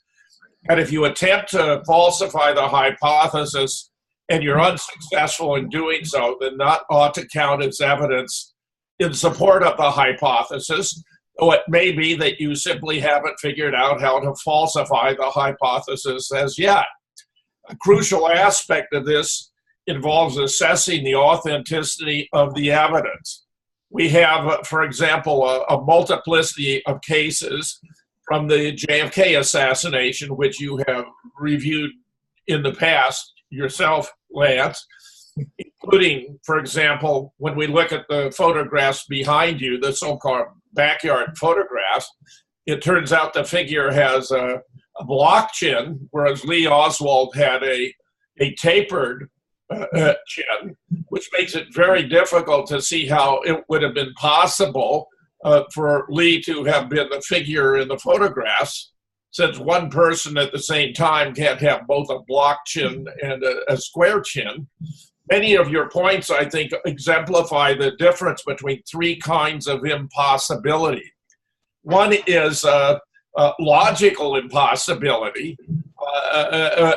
And if you attempt to falsify the hypothesis and you're unsuccessful in doing so, then that ought to count as evidence in support of the hypothesis, though it may be that you simply haven't figured out how to falsify the hypothesis as yet. A crucial aspect of this involves assessing the authenticity of the evidence. We have, for example, a multiplicity of cases from the JFK assassination, which you have reviewed in the past yourself, Lance, including, for example, when we look at the photographs behind you, the so-called backyard photographs, it turns out the figure has a block chin, whereas Lee Oswald had a tapered chin, which makes it very difficult to see how it would have been possible for Lee to have been the figure in the photographs, since one person at the same time can't have both a block chin and a square chin. Many of your points, I think, exemplify the difference between three kinds of impossibility. One is logical impossibility,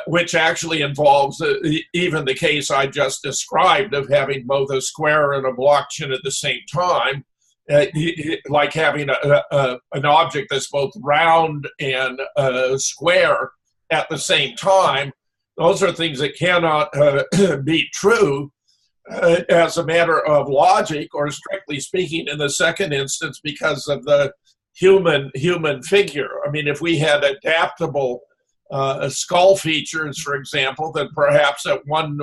which actually involves even the case I just described of having both a square and a block chin at the same time, like having an object that's both round and square at the same time. Those are things that cannot be true as a matter of logic, or strictly speaking, in the second instance, because of the human figure. I mean, if we had adaptable skull features, for example, then perhaps at one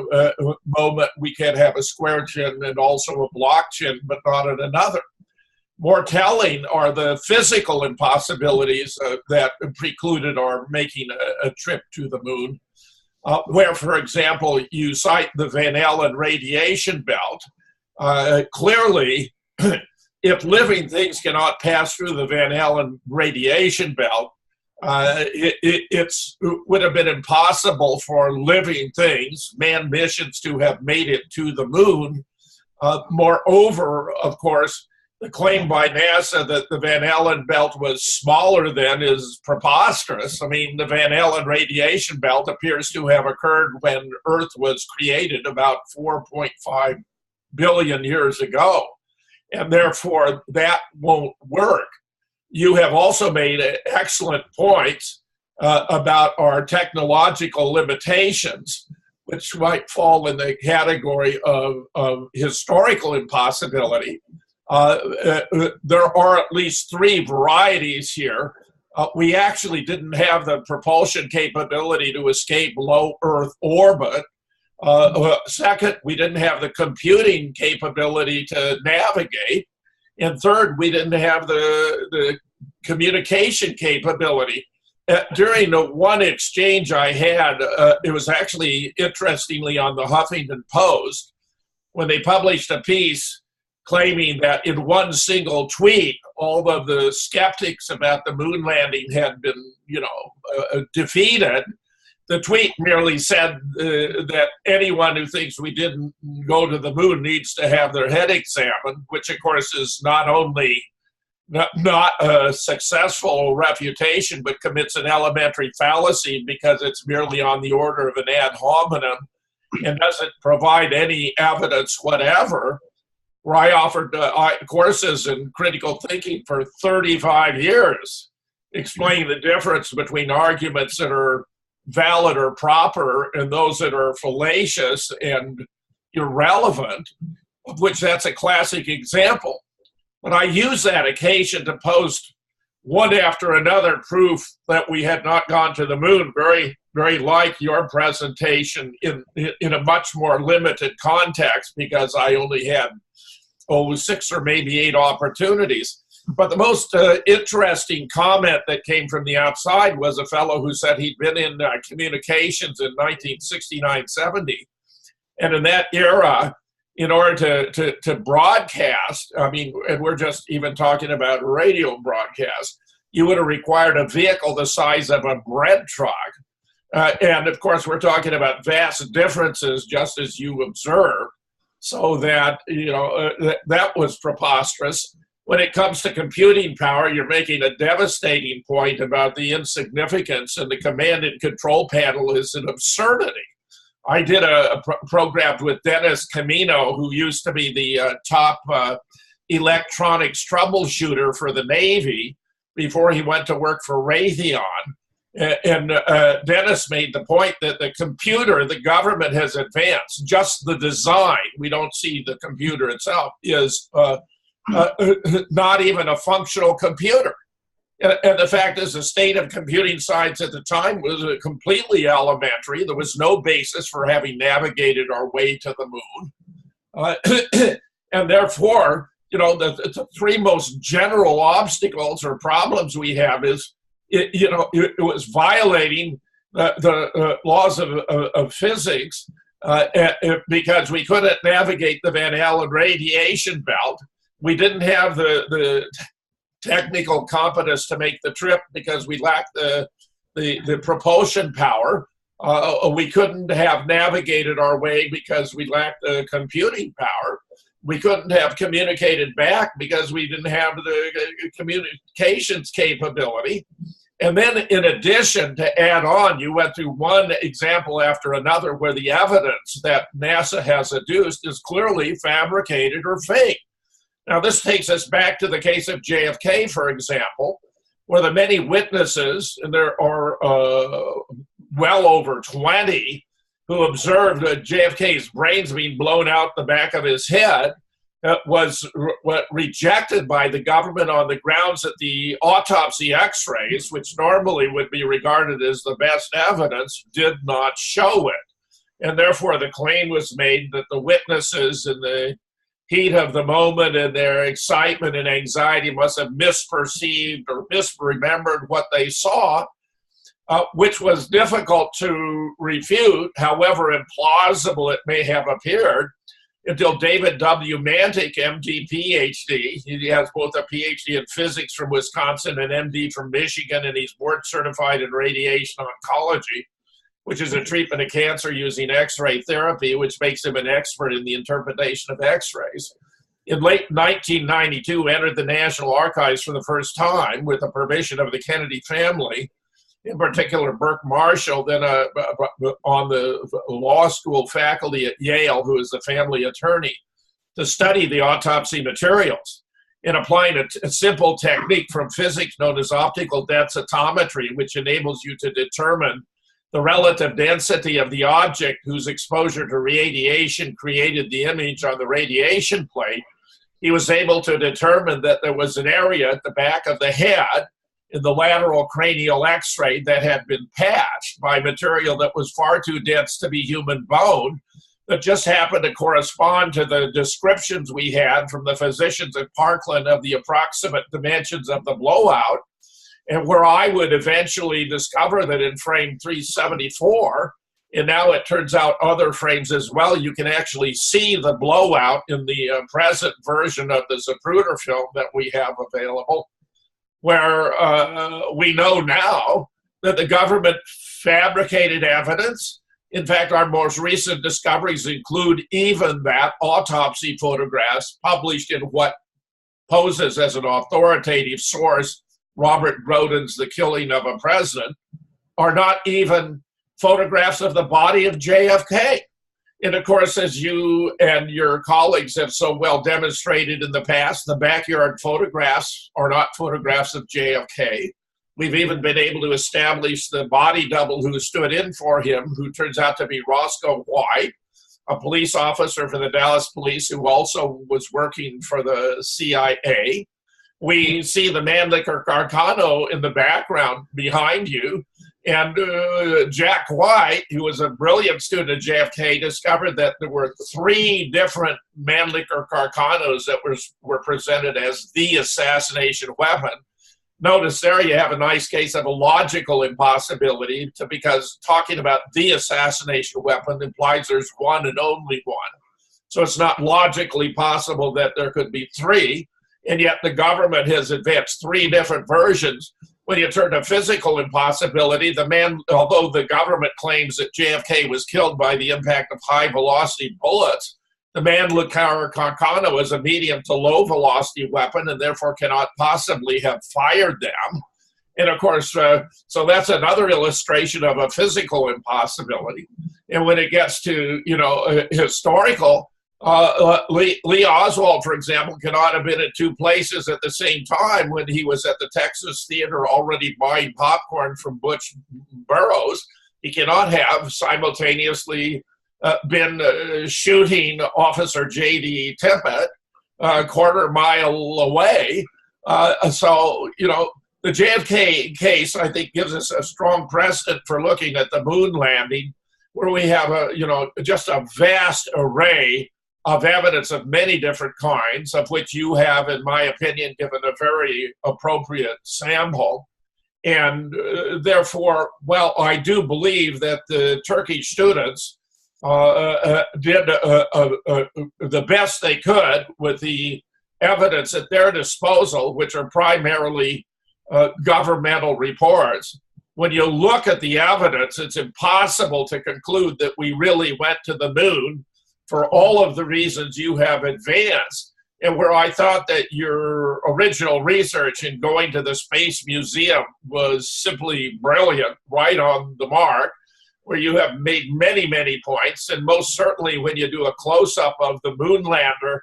moment we could have a square chin and also a block chin, but not at another. More telling are the physical impossibilities that precluded our making a trip to the moon. Where, for example, you cite the Van Allen radiation belt. Clearly, if living things cannot pass through the Van Allen radiation belt, it would have been impossible for living things, manned missions, to have made it to the moon. Moreover, of course, the claim by NASA that the Van Allen belt was smaller than is preposterous. I mean, the Van Allen radiation belt appears to have occurred when Earth was created about 4.5 billion years ago, and therefore that won't work. You have also made excellent points about our technological limitations, which might fall in the category of historical impossibility. There are at least three varieties here. We actually didn't have the propulsion capability to escape low Earth orbit. Second, we didn't have the computing capability to navigate. And third, we didn't have the communication capability. During the one exchange I had, it was actually, interestingly, on the Huffington Post, when they published a piece claiming that in one single tweet, all of the skeptics about the moon landing had been defeated. The tweet merely said that anyone who thinks we didn't go to the moon needs to have their head examined, which of course is not only not a successful refutation, but commits an elementary fallacy because it's merely on the order of an ad hominem and doesn't provide any evidence whatever. Where I offered courses in critical thinking for 35 years, explaining the difference between arguments that are valid or proper and those that are fallacious and irrelevant, of which that's a classic example. But I used that occasion to post one after another proof that we had not gone to the moon, very, very like your presentation in a much more limited context, because I only had 6 or maybe 8 opportunities. But the most interesting comment that came from the outside was a fellow who said he'd been in communications in 1969-70. And in that era, in order to broadcast, I mean, and we're just even talking about radio broadcast, you would have required a vehicle the size of a bread truck. And of course, we're talking about vast differences, just as you observed. So that, that was preposterous. When it comes to computing power, you're making a devastating point about the insignificance, and the command and control panel is an absurdity. I did a program with Dennis Camino, who used to be the top electronics troubleshooter for the Navy before he went to work for Raytheon. And Dennis made the point that the computer the government has advanced, just the design, we don't see the computer itself, is not even a functional computer. And the fact is, the state of computing science at the time was completely elementary. There was no basis for having navigated our way to the moon. And therefore, the 3 most general obstacles or problems we have is, it was violating the laws of physics because we couldn't navigate the Van Allen radiation belt. We didn't have the technical competence to make the trip because we lacked the propulsion power. We couldn't have navigated our way because we lacked the computing power. We couldn't have communicated back because we didn't have the communications capability. And then in addition, to add on, you went through one example after another where the evidence that NASA has adduced is clearly fabricated or fake. Now, this takes us back to the case of JFK, for example, where the many witnesses, and there are well over 20, who observed JFK's brains being blown out the back of his head, was rejected by the government on the grounds that the autopsy x-rays, which normally would be regarded as the best evidence, did not show it. And therefore, the claim was made that the witnesses in the heat of the moment and their excitement and anxiety must have misperceived or misremembered what they saw, which was difficult to refute, however implausible it may have appeared, until David W. Mantic, MD, PhD, he has both a PhD in physics from Wisconsin and MD from Michigan, and he's board certified in radiation oncology, which is a treatment of cancer using X-ray therapy, which makes him an expert in the interpretation of X-rays. In late 1992, entered the National Archives for the first time with the permission of the Kennedy family, in particular Burke Marshall, then on the law school faculty at Yale, who is the family attorney, to study the autopsy materials. In applying a simple technique from physics known as optical densitometry, which enables you to determine the relative density of the object whose exposure to radiation created the image on the radiation plate, he was able to determine that there was an area at the back of the head in the lateral cranial x-ray that had been patched by material that was far too dense to be human bone, that just happened to correspond to the descriptions we had from the physicians at Parkland of the approximate dimensions of the blowout, and where I would eventually discover that in frame 374, and now it turns out other frames as well, you can actually see the blowout in the present version of the Zapruder film that we have available, where we know now that the government fabricated evidence. In fact, our most recent discoveries include even that autopsy photographs published in what poses as an authoritative source, Robert Groden's The Killing of a President, are not even photographs of the body of JFK. And of course, as you and your colleagues have so well demonstrated in the past, the backyard photographs are not photographs of JFK. We've even been able to establish the body double who stood in for him, who turns out to be Roscoe White, a police officer for the Dallas Police who also was working for the CIA. We see the Mannlicher Carcano in the background behind you. And Jack White, who was a brilliant student at JFK, discovered that there were 3 different Mannlicher Carcanos that were presented as the assassination weapon. Notice there you have a nice case of a logical impossibility, because talking about the assassination weapon implies there's one and only one. So it's not logically possible that there could be 3, and yet the government has advanced 3 different versions. When you turn to physical impossibility, although the government claims that JFK was killed by the impact of high-velocity bullets, the Mannlicher Carcano is a medium to low-velocity weapon and therefore cannot possibly have fired them. And of course, so that's another illustration of a physical impossibility. And when it gets to, historical, Lee Oswald, for example, cannot have been at 2 places at the same time when he was at the Texas Theater already buying popcorn from Butch Burroughs. He cannot have simultaneously been shooting Officer J.D. Tippett a quarter mile away. So, the JFK case, I think, gives us a strong precedent for looking at the moon landing, where we have just a vast array of evidence of many different kinds, of which you have, in my opinion, given a very appropriate sample. And therefore, I do believe that the Turkish students did the best they could with the evidence at their disposal, which are primarily governmental reports. When you look at the evidence, it's impossible to conclude that we really went to the moon for all of the reasons you have advanced. And where I thought that your original research in going to the Space Museum was simply brilliant, right on the mark, where you have made many, many points, and most certainly when you do a close-up of the moon lander,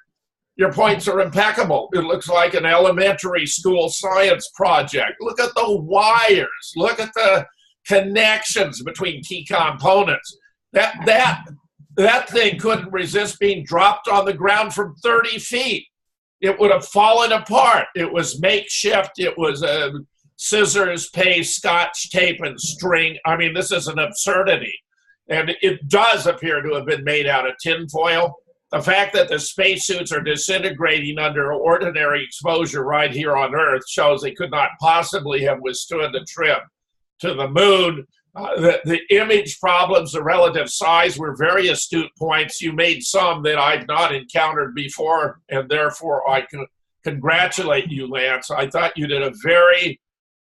your points are impeccable. It looks like an elementary school science project. Look at the wires. Look at the connections between key components. That thing couldn't resist being dropped on the ground from 30 feet. It would have fallen apart. It was makeshift. It was scissors, paste, scotch tape, and string. I mean, this is an absurdity. And it does appear to have been made out of tinfoil. The fact that the spacesuits are disintegrating under ordinary exposure right here on Earth shows they could not possibly have withstood the trip to the moon. The image problems, the relative size were very astute points. You made some that I've not encountered before, and therefore I can congratulate you, Lance. I thought you did a very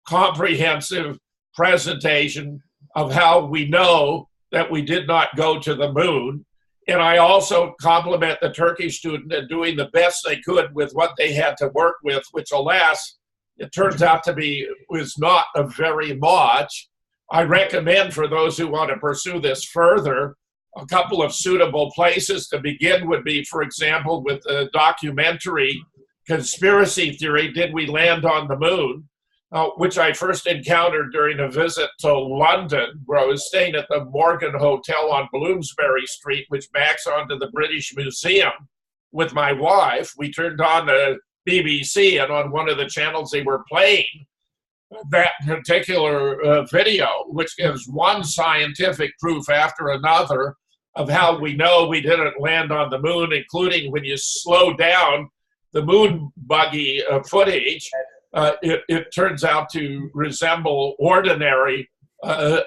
comprehensive presentation of how we know that we did not go to the moon. And I also compliment the Turkish student in doing the best they could with what they had to work with, which, alas, it turns out to be was not a very much. I recommend for those who want to pursue this further, a couple of suitable places to begin would be, for example, with the documentary Conspiracy Theory, Did We Land on the Moon? Which I first encountered during a visit to London, where I was staying at the Morgan Hotel on Bloomsbury Street, which backs onto the British Museum, with my wife. We turned on the BBC, and on one of the channels they were playing that particular video, which gives one scientific proof after another of how we know we didn't land on the moon, including when you slow down the moon buggy footage. It turns out to resemble ordinary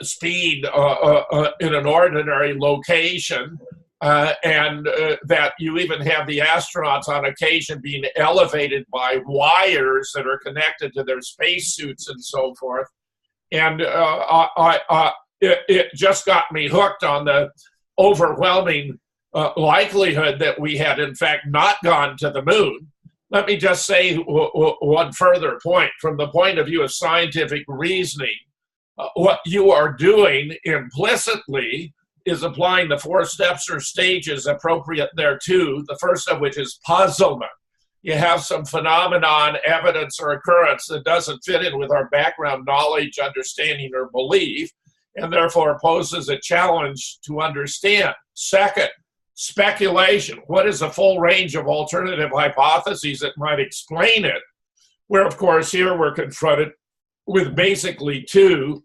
speed in an ordinary location, and that you even have the astronauts on occasion being elevated by wires that are connected to their spacesuits and so forth. And it just got me hooked on the overwhelming likelihood that we had, in fact, not gone to the moon. Let me just say one further point. From the point of view of scientific reasoning, what you are doing implicitly is applying the 4 steps or stages appropriate thereto, the first of which is puzzlement. You have some phenomenon, evidence, or occurrence that doesn't fit in with our background knowledge, understanding, or belief, and therefore poses a challenge to understand. Second, speculation. What is the full range of alternative hypotheses that might explain it? Where, of course, here we're confronted with basically 2,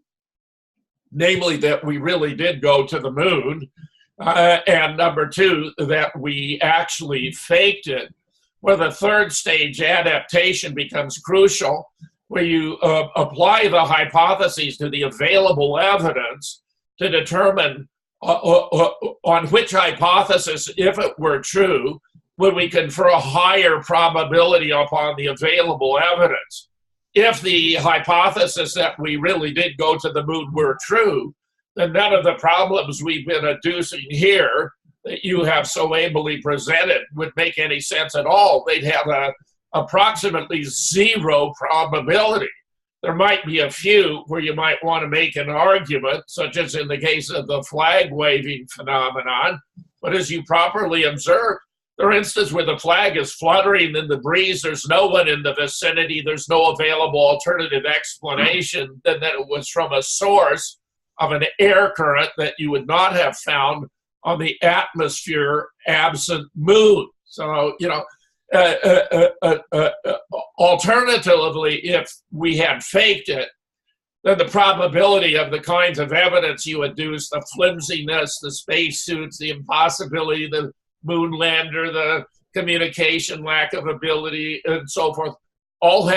namely that we really did go to the moon, and number 2, that we actually faked it. Where the third stage, adaptation, becomes crucial, where you apply the hypotheses to the available evidence to determine on which hypothesis, if it were true, would we confer a higher probability upon the available evidence. If the hypothesis that we really did go to the moon were true, then none of the problems we've been adducing here that you have so ably presented would make any sense at all. They'd have approximately 0 probability. There might be a few where you might want to make an argument, such as in the case of the flag waving phenomenon, but as you properly observed, for instance, where the flag is fluttering in the breeze, there's no one in the vicinity, there's no available alternative explanation than that it was from a source of an air current that you would not have found on the atmosphere absent moon. So, you know, alternatively, if we had faked it, then the probability of the kinds of evidence you adduce, the flimsiness, the spacesuits, the impossibility, the moon lander, the communication lack of ability, and so forth, all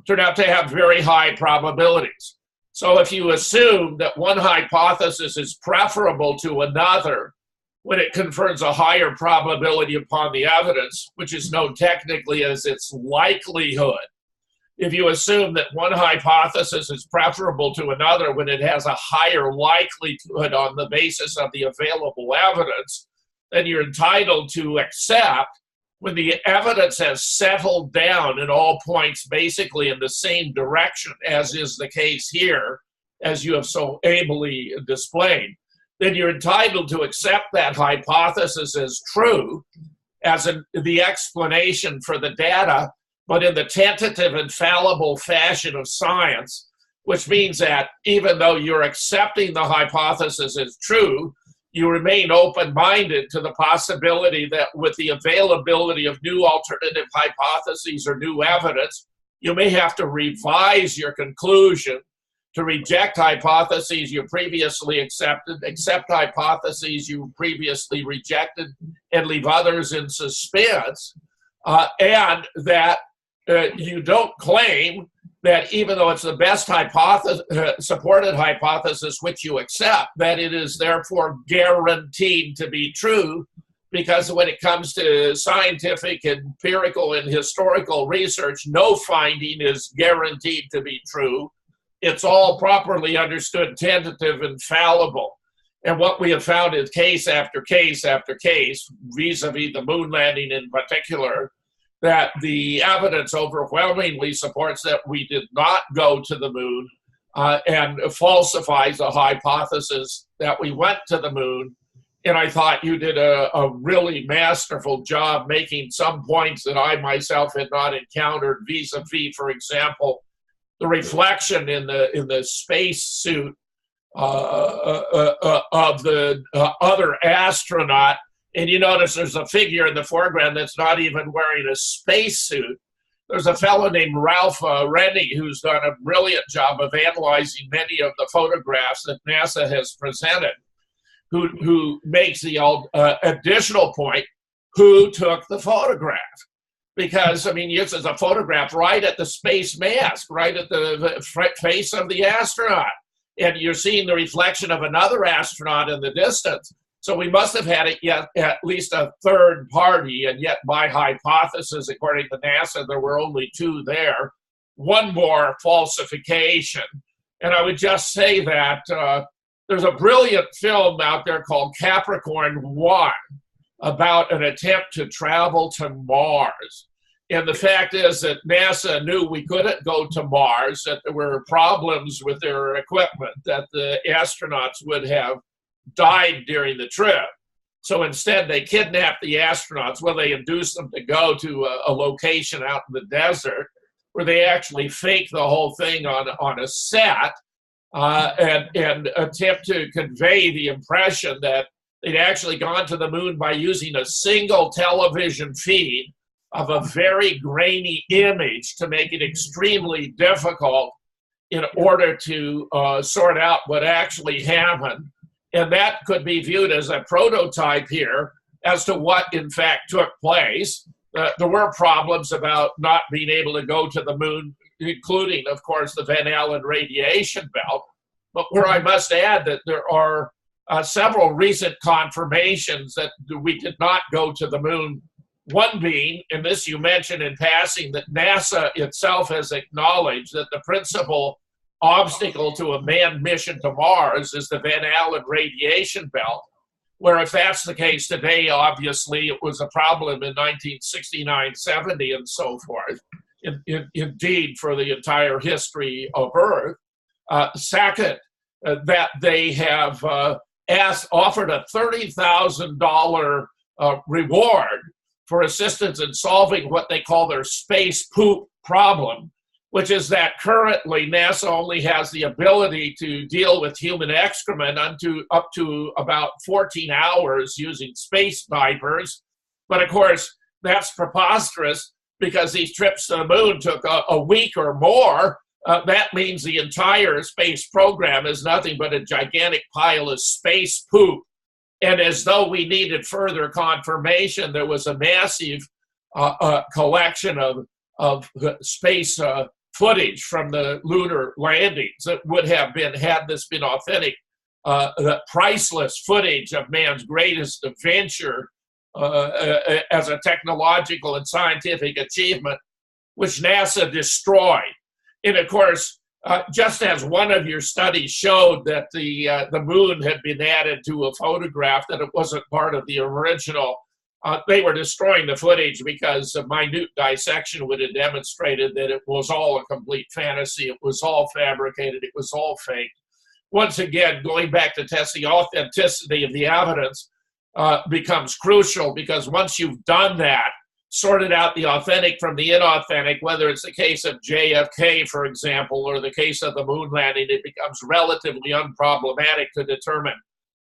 turn out to have very high probabilities. So if you assume that one hypothesis is preferable to another, when it confers a higher probability upon the evidence, which is known technically as its likelihood. If you assume that one hypothesis is preferable to another when it has a higher likelihood on the basis of the available evidence, then you're entitled to accept when the evidence has settled down in all points basically in the same direction, as is the case here, as you have so ably displayed. Then you're entitled to accept that hypothesis as true, as the explanation for the data, but in the tentative and fallible fashion of science, which means that even though you're accepting the hypothesis as true, you remain open-minded to the possibility that with the availability of new alternative hypotheses or new evidence, you may have to revise your conclusion, to reject hypotheses you previously accepted, accept hypotheses you previously rejected, and leave others in suspense, and that you don't claim that even though it's the best supported hypothesis which you accept, that it is therefore guaranteed to be true, because when it comes to scientific, empirical, and historical research, no finding is guaranteed to be true. It's all properly understood, tentative, and fallible. And what we have found is case after case after case, vis-a-vis the moon landing in particular, that the evidence overwhelmingly supports that we did not go to the moon and falsifies the hypothesis that we went to the moon. And I thought you did a really masterful job making some points that I myself had not encountered, vis-a-vis, for example, the reflection in the space suit of the other astronaut. And you notice there's a figure in the foreground that's not even wearing a spacesuit. There's a fellow named Ralph Rennie who's done a brilliant job of analyzing many of the photographs that NASA has presented, who makes the additional point, who took the photograph? Because, I mean, this is a photograph right at the space mask, right at the face of the astronaut. And you're seeing the reflection of another astronaut in the distance. So we must have had at least a third party, and yet by hypothesis, according to NASA, there were only 2 there. One more falsification, And I would just say that there's a brilliant film out there called Capricorn 1 about an attempt to travel to Mars. And the fact is that NASA knew we couldn't go to Mars, that there were problems with their equipment, that the astronauts would have died during the trip. So instead, they kidnapped the astronauts. Well, they induced them to go to a location out in the desert where they actually faked the whole thing on a set and attempt to convey the impression that they'd actually gone to the moon by using a single television feed of a very grainy image to make it extremely difficult in order to sort out what actually happened. And that could be viewed as a prototype here as to what in fact took place. There were problems about not being able to go to the moon, including, of course, the Van Allen radiation belt. But where I must add that there are several recent confirmations that we did not go to the moon. One being, and this you mentioned in passing, that NASA itself has acknowledged that the principal obstacle to a manned mission to Mars is the Van Allen radiation belt, where if that's the case today, obviously it was a problem in 1969, 70, and so forth, indeed for the entire history of Earth. Second, that they have offered a $30,000 reward for assistance in solving what they call their space poop problem, which is that currently NASA only has the ability to deal with human excrement up to about 14 hours using space diapers. But of course, that's preposterous because these trips to the moon took a week or more. That means the entire space program is nothing but a gigantic pile of space poop. And as though we needed further confirmation, there was a massive collection of space footage from the lunar landings that would have been, had this been authentic, the priceless footage of man's greatest adventure as a technological and scientific achievement, which NASA destroyed. And of course, just as one of your studies showed that the moon had been added to a photograph, that it wasn't part of the original, they were destroying the footage because a minute dissection would have demonstrated that it was all a complete fantasy, it was all fabricated, it was all fake. Once again, going back to test the authenticity of the evidence becomes crucial, because once you've done that, sorted out the authentic from the inauthentic, whether it's the case of JFK, for example, or the case of the moon landing, it becomes relatively unproblematic to determine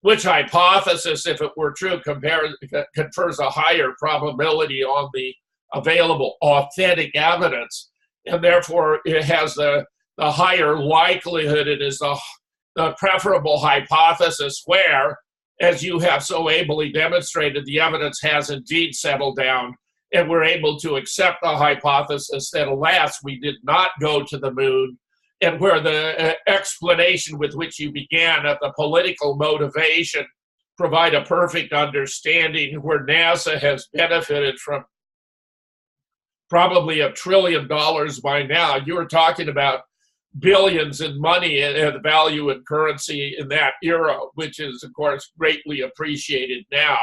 which hypothesis, if it were true, confers a higher probability on the available authentic evidence, and therefore it has the higher likelihood, it is the preferable hypothesis where, as you have so ably demonstrated, the evidence has indeed settled down, and we're able to accept the hypothesis that, alas, we did not go to the moon, and where the explanation with which you began of the political motivation provide a perfect understanding, where NASA has benefited from probably $1 trillion by now. You were talking about billions in money and value and currency in that era, which is, of course, greatly appreciated now.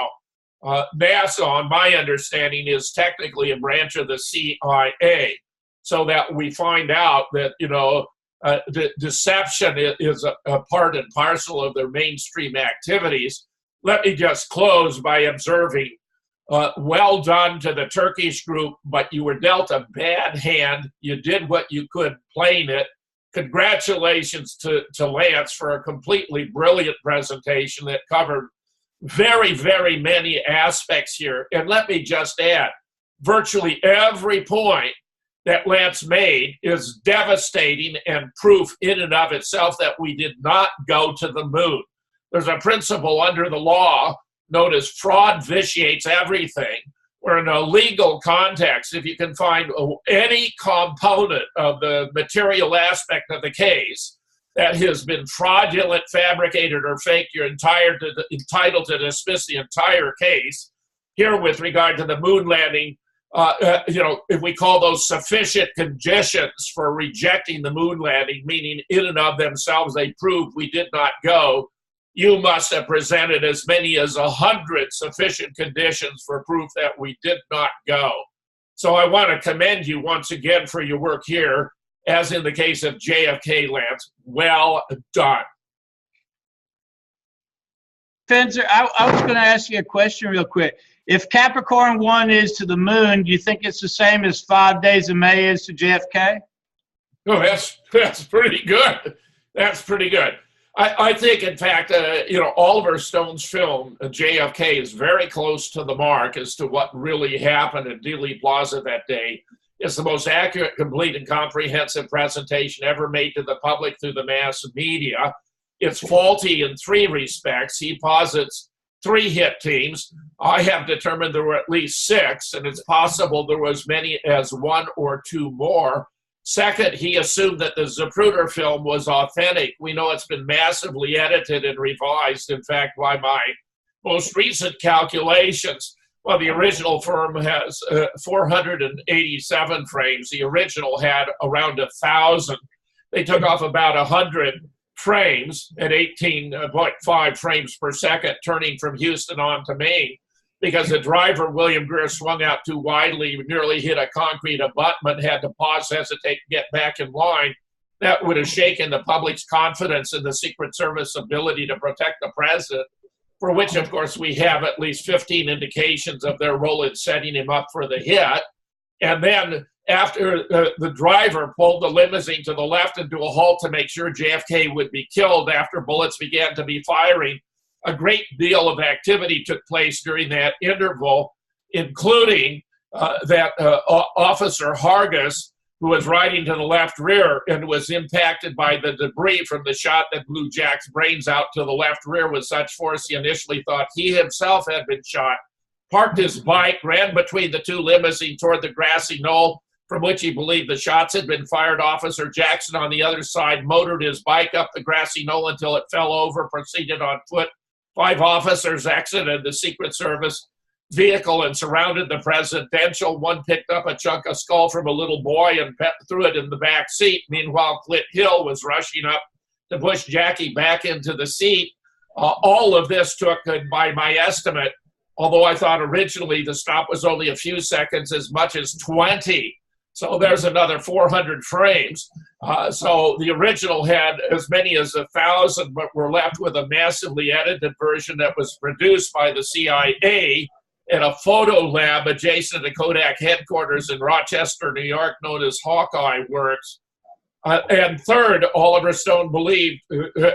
NASA, on my understanding, is technically a branch of the CIA, so that we find out that, the deception is a part and parcel of their mainstream activities. Let me just close by observing, well done to the Turkish group, but you were dealt a bad hand. You did what you could playing it. Congratulations to Lance for a completely brilliant presentation that covered very, very many aspects here. And let me just add, virtually every point that Lance made is devastating and proof in and of itself that we did not go to the moon. There's a principle under the law known as fraud vitiates everything, where in a legal context, if you can find any component of the material aspect of the case that has been fraudulent, fabricated, or faked, you're entitled to dismiss the entire case. Here, with regard to the moon landing, if we call those sufficient conditions for rejecting the moon landing, meaning in and of themselves they proved we did not go, you must have presented as many as 100 sufficient conditions for proof that we did not go. So I want to commend you once again for your work here, as in the case of JFK, Lance. Well done. Fetzer, I was going to ask you a question real quick. If Capricorn 1 is to the moon, do you think it's the same as 5 Days of May is to JFK? Oh, that's pretty good. That's pretty good. I think, in fact, Oliver Stone's film, JFK, is very close to the mark as to what really happened at Dealey Plaza that day. It's the most accurate, complete, and comprehensive presentation ever made to the public through the mass media. It's faulty in 3 respects. He posits 3 hit teams. I have determined there were at least 6, and it's possible there was many as 1 or 2 more. Second, he assumed that the Zapruder film was authentic. We know it's been massively edited and revised, in fact, by my most recent calculations. Well, the original film has 487 frames. The original had around 1,000. They took off about 100 frames at 18.5 frames per second, turning from Houston on to Maine, because the driver, William Greer, swung out too widely, nearly hit a concrete abutment, had to pause, hesitate, get back in line. That would have shaken the public's confidence in the Secret Service ability to protect the president, for which, of course, we have at least 15 indications of their role in setting him up for the hit. And then after the driver pulled the limousine to the left and to a halt to make sure JFK would be killed after bullets began to be firing, a great deal of activity took place during that interval, including that Officer Hargis, who was riding to the left rear and was impacted by the debris from the shot that blew Jack's brains out to the left rear with such force he initially thought he himself had been shot, parked his bike, ran between the 2 limousines toward the grassy knoll from which he believed the shots had been fired. Officer Jackson on the other side motored his bike up the grassy knoll until it fell over, proceeded on foot. 5 officers exited the Secret Service vehicle and surrounded the presidential. One picked up a chunk of skull from a little boy and threw it in the back seat. Meanwhile, Clint Hill was rushing up to push Jackie back into the seat. All of this took, by my estimate, although I thought originally the stop was only a few seconds, as much as 20. So there's another 400 frames. So the original had as many as 1,000, but we're left with a massively edited version that was produced by the CIA in a photo lab adjacent to Kodak headquarters in Rochester, New York, known as Hawkeye Works. And third, Oliver Stone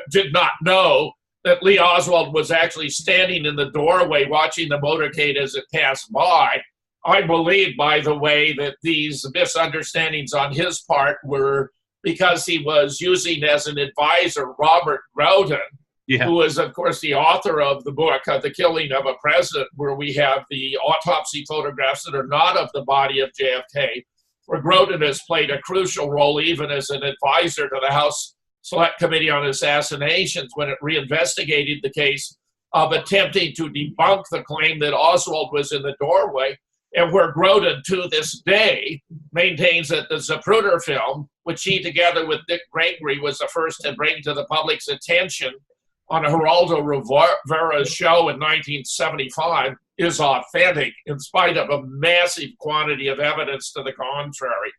did not know that Lee Oswald was actually standing in the doorway watching the motorcade as it passed by. I believe, by the way, that these misunderstandings on his part were because he was using as an advisor Robert Groden, who is, of course, the author of the book, The Killing of a President, where we have the autopsy photographs that are not of the body of JFK, where Groden has played a crucial role even as an advisor to the House Select Committee on Assassinations when it reinvestigated the case of attempting to debunk the claim that Oswald was in the doorway, and where Groden, to this day, maintains that the Zapruder film, which he, together with Dick Gregory, was the first to bring to the public's attention on a Geraldo Rivera's show in 1975, is authentic, in spite of a massive quantity of evidence to the contrary.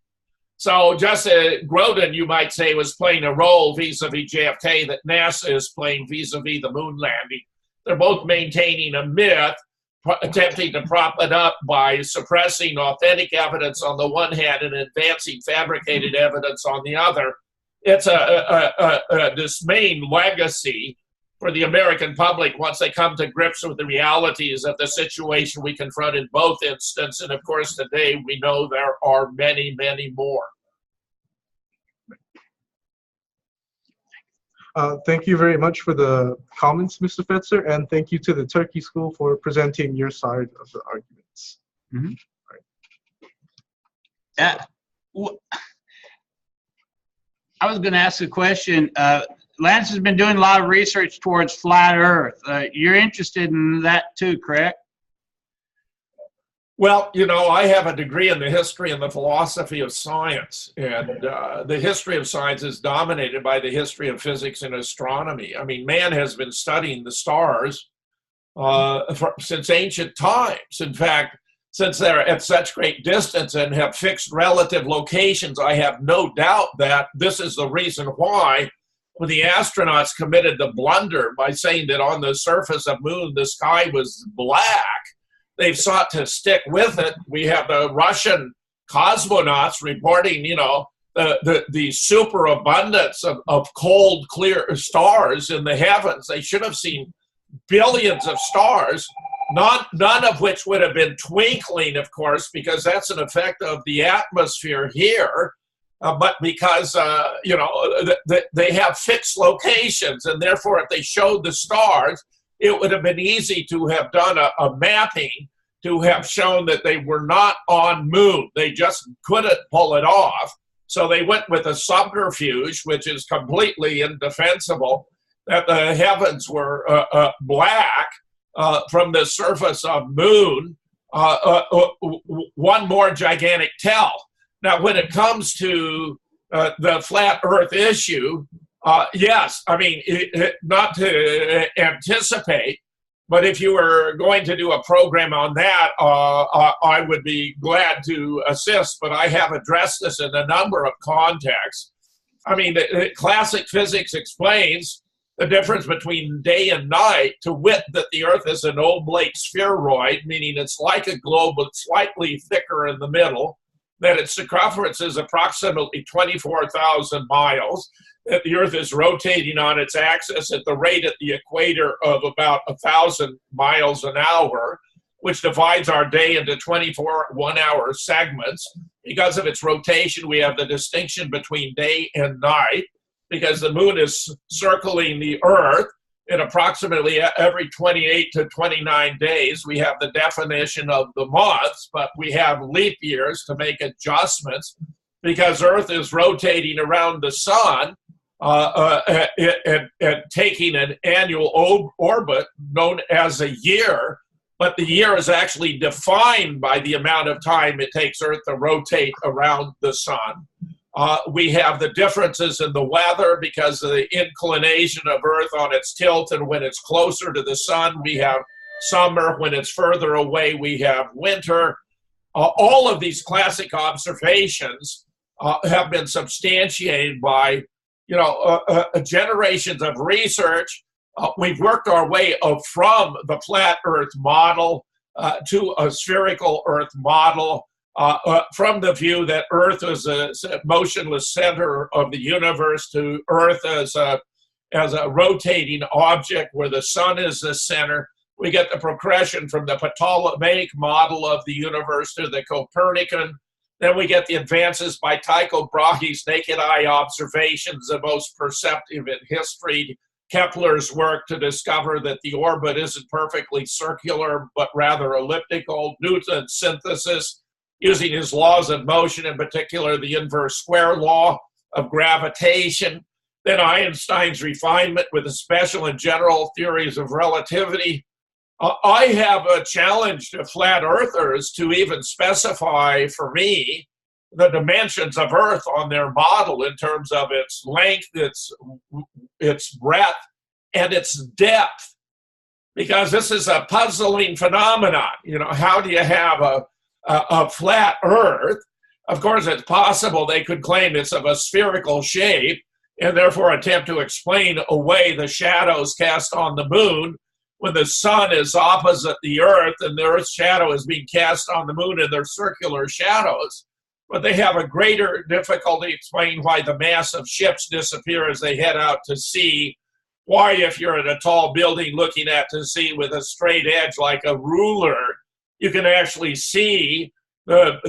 So just Groden, you might say, was playing a role vis-a-vis JFK that NASA is playing vis-a-vis the moon landing. They're both maintaining a myth, attempting to prop it up by suppressing authentic evidence on the one hand and advancing fabricated evidence on the other. It's a dismaying legacy for the American public once they come to grips with the realities of the situation we confront in both instances. And of course, today we know there are many, many more. Thank you very much for the comments, Mr. Fetzer, and thank you to the Turkey School for presenting your side of the arguments. Mm-hmm. I was going to ask a question. Lance has been doing a lot of research towards flat Earth. You're interested in that too, correct? Well, you know, I have a degree in the history and the philosophy of science, and the history of science is dominated by the history of physics and astronomy. I mean, man has been studying the stars since ancient times. In fact, since they're at such great distance and have fixed relative locations, I have no doubt that this is the reason why when the astronauts committed the blunder by saying that on the surface of the moon the sky was black, they've sought to stick with it. We have the Russian cosmonauts reporting, you know, the superabundance of cold, clear stars in the heavens. They should have seen billions of stars, none of which would have been twinkling, of course, because that's an effect of the atmosphere here. But because, you know, they have fixed locations, and therefore if they showed the stars, it would have been easy to have done a mapping to have shown that they were not on moon. They just couldn't pull it off. So they went with a subterfuge, which is completely indefensible, that the heavens were black from the surface of moon, one more gigantic tell. Now, when it comes to the flat Earth issue, yes, I mean, not to anticipate, but if you were going to do a program on that, I would be glad to assist, but I have addressed this in a number of contexts. I mean, classic physics explains the difference between day and night, to wit that the Earth is an oblate spheroid, meaning it's like a globe but slightly thicker in the middle, that its circumference is approximately 24,000 miles, that the Earth is rotating on its axis at the rate at the equator of about 1,000 miles an hour, which divides our day into 24 one-hour segments. Because of its rotation, we have the distinction between day and night, because the moon is circling the Earth in approximately every 28 to 29 days. We have the definition of the months, but we have leap years to make adjustments because Earth is rotating around the sun and taking an annual orbit known as a year, but the year is actually defined by the amount of time it takes Earth to rotate around the sun. We have the differences in the weather because of the inclination of Earth on its tilt, and when it's closer to the sun, we have summer. When it's further away, we have winter. All of these classic observations have been substantiated by, you know, generations of research. We've worked our way from the flat Earth model to a spherical Earth model. From the view that Earth is a motionless center of the universe to Earth as a rotating object where the sun is the center. We get the progression from the Ptolemaic model of the universe to the Copernican. Then we get the advances by Tycho Brahe's naked eye observations, the most perceptive in history. Kepler's work to discover that the orbit isn't perfectly circular, but rather elliptical. Newton's synthesis, using his laws of motion, in particular the inverse square law of gravitation. Then Einstein's refinement with the special and general theories of relativity. I have challenged flat earthers to even specify for me the dimensions of Earth on their model in terms of its length, its breadth, and its depth, because this is a puzzling phenomenon. You know, how do you have a flat Earth? Of course, it's possible they could claim it's of a spherical shape and therefore attempt to explain away the shadows cast on the moon when the sun is opposite the Earth and the Earth's shadow is being cast on the moon and they're circular shadows. But they have a greater difficulty explaining why the mass of ships disappear as they head out to sea. Why, if you're in a tall building looking at the sea with a straight edge like a ruler, you can actually see that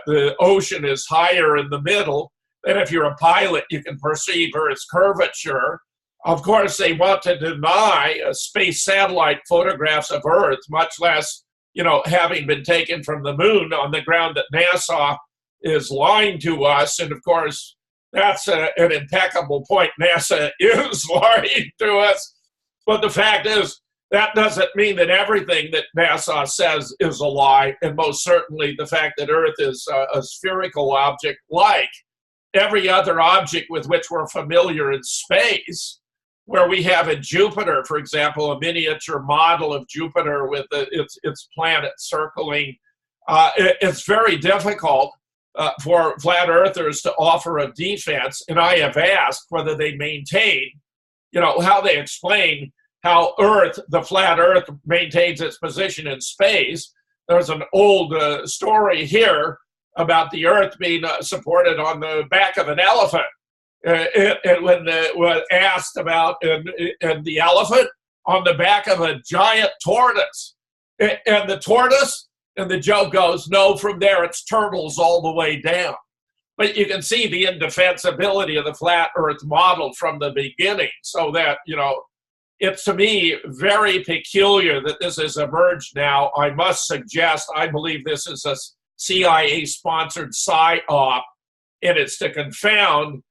the ocean is higher in the middle. And if you're a pilot, you can perceive Earth's curvature. Of course, they want to deny space satellite photographs of Earth, much less, you know, having been taken from the moon, on the ground that NASA is lying to us. And of course, that's an impeccable point. NASA is lying to us. But the fact is, That doesn't mean that everything that NASA says is a lie, and most certainly the fact that Earth is a spherical object, like every other object with which we're familiar in space, where we have in Jupiter, for example, a miniature model of Jupiter with its planet circling. It's very difficult for flat earthers to offer a defense, and I have asked whether they maintain, how they explain how Earth, the flat Earth, maintains its position in space. There's an old story here about the Earth being supported on the back of an elephant. And when was asked about and the elephant on the back of a giant tortoise, and the tortoise, and the joke goes, no, from there it's turtles all the way down. But you can see the indefensibility of the flat Earth model from the beginning, so that, it's to me very peculiar that this has emerged now. I must suggest, I believe this is a CIA-sponsored PSYOP, and it's to confound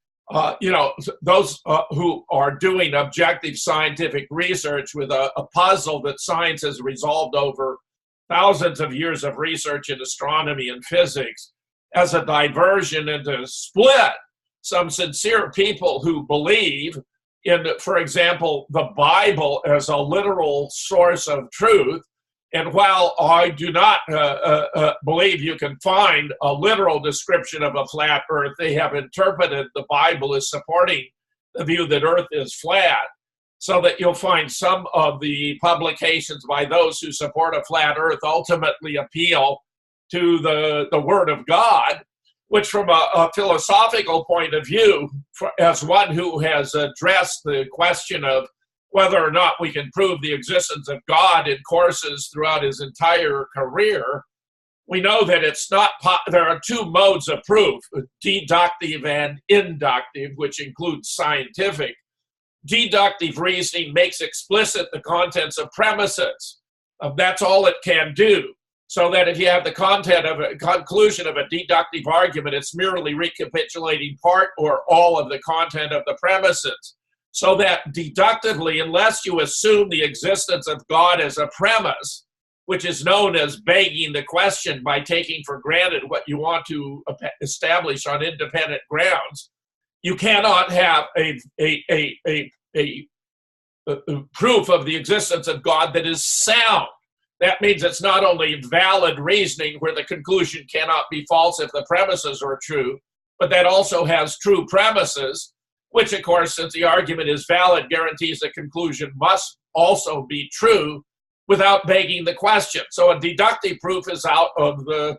those who are doing objective scientific research with a puzzle that science has resolved over thousands of years of research in astronomy and physics, as a diversion, and to split some sincere people who believe in, for example, the Bible as a literal source of truth. And while I do not believe you can find a literal description of a flat Earth, they have interpreted the Bible as supporting the view that Earth is flat, so that you'll find some of the publications by those who support a flat Earth ultimately appeal to the Word of God, which from a philosophical point of view, as one who has addressed the question of whether or not we can prove the existence of God in courses throughout his entire career, we know that it's not, there are two modes of proof, deductive and inductive, which includes scientific. Deductive reasoning makes explicit the contents of premises. That's all it can do. So that if you have the content of a conclusion of a deductive argument, it's merely recapitulating part or all of the content of the premises. So that deductively, unless you assume the existence of God as a premise, which is known as begging the question by taking for granted what you want to establish on independent grounds, you cannot have a proof of the existence of God that is sound. That means it's not only valid reasoning where the conclusion cannot be false if the premises are true, but that also has true premises, which, of course, since the argument is valid, guarantees the conclusion must also be true without begging the question. So a deductive proof is out of the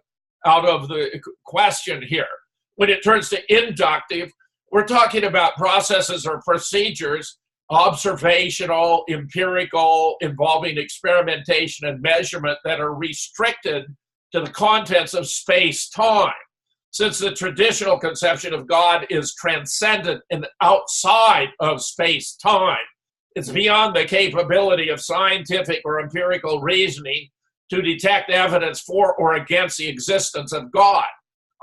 question here. When it turns to inductive, we're talking about processes or procedures, observational, empirical, involving experimentation and measurement, that are restricted to the contents of space-time. Since the traditional conception of God is transcendent and outside of space-time, it's beyond the capability of scientific or empirical reasoning to detect evidence for or against the existence of God.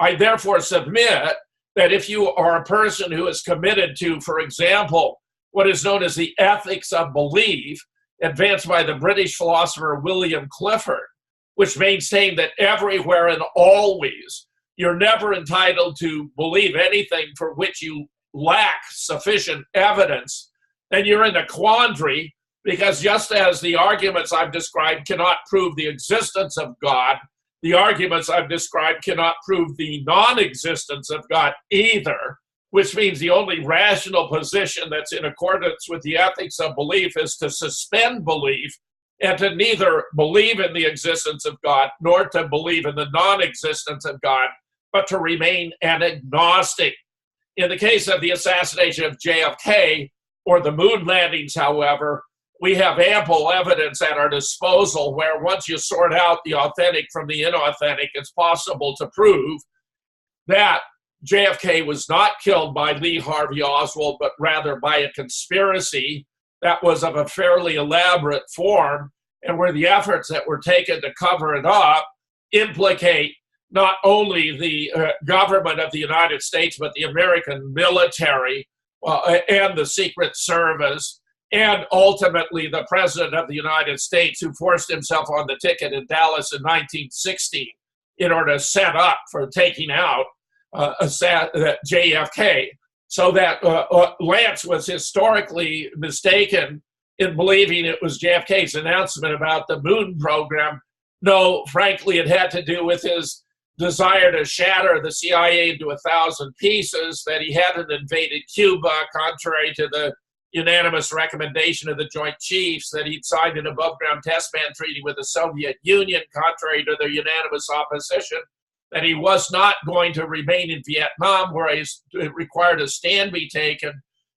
I therefore submit that if you are a person who is committed to, for example, what is known as the ethics of belief, advanced by the British philosopher William Clifford, which maintained that everywhere and always you're never entitled to believe anything for which you lack sufficient evidence, then you're in a quandary, because just as the arguments I've described cannot prove the existence of God, the arguments I've described cannot prove the non-existence of God either, which means the only rational position that's in accordance with the ethics of belief is to suspend belief and to neither believe in the existence of God nor to believe in the non-existence of God, but to remain an agnostic. In the case of the assassination of JFK or the moon landings, however, we have ample evidence at our disposal where once you sort out the authentic from the inauthentic, it's possible to prove that JFK was not killed by Lee Harvey Oswald, but rather by a conspiracy that was of a fairly elaborate form, and where the efforts that were taken to cover it up implicate not only the government of the United States, but the American military and the Secret Service and ultimately the President of the United States, who forced himself on the ticket in Dallas in 1960 in order to set up for taking out JFK. So that Lance was historically mistaken in believing it was JFK's announcement about the moon program. No, frankly, it had to do with his desire to shatter the CIA into 1,000 pieces, that he hadn't invaded Cuba, contrary to the unanimous recommendation of the Joint Chiefs, that he'd signed an above-ground test ban treaty with the Soviet Union, contrary to their unanimous opposition, that he was not going to remain in Vietnam, where it required a stand be taken.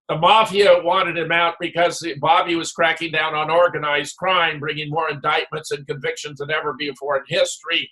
The mafia wanted him out because Bobby was cracking down on organized crime, bringing more indictments and convictions than ever before in history.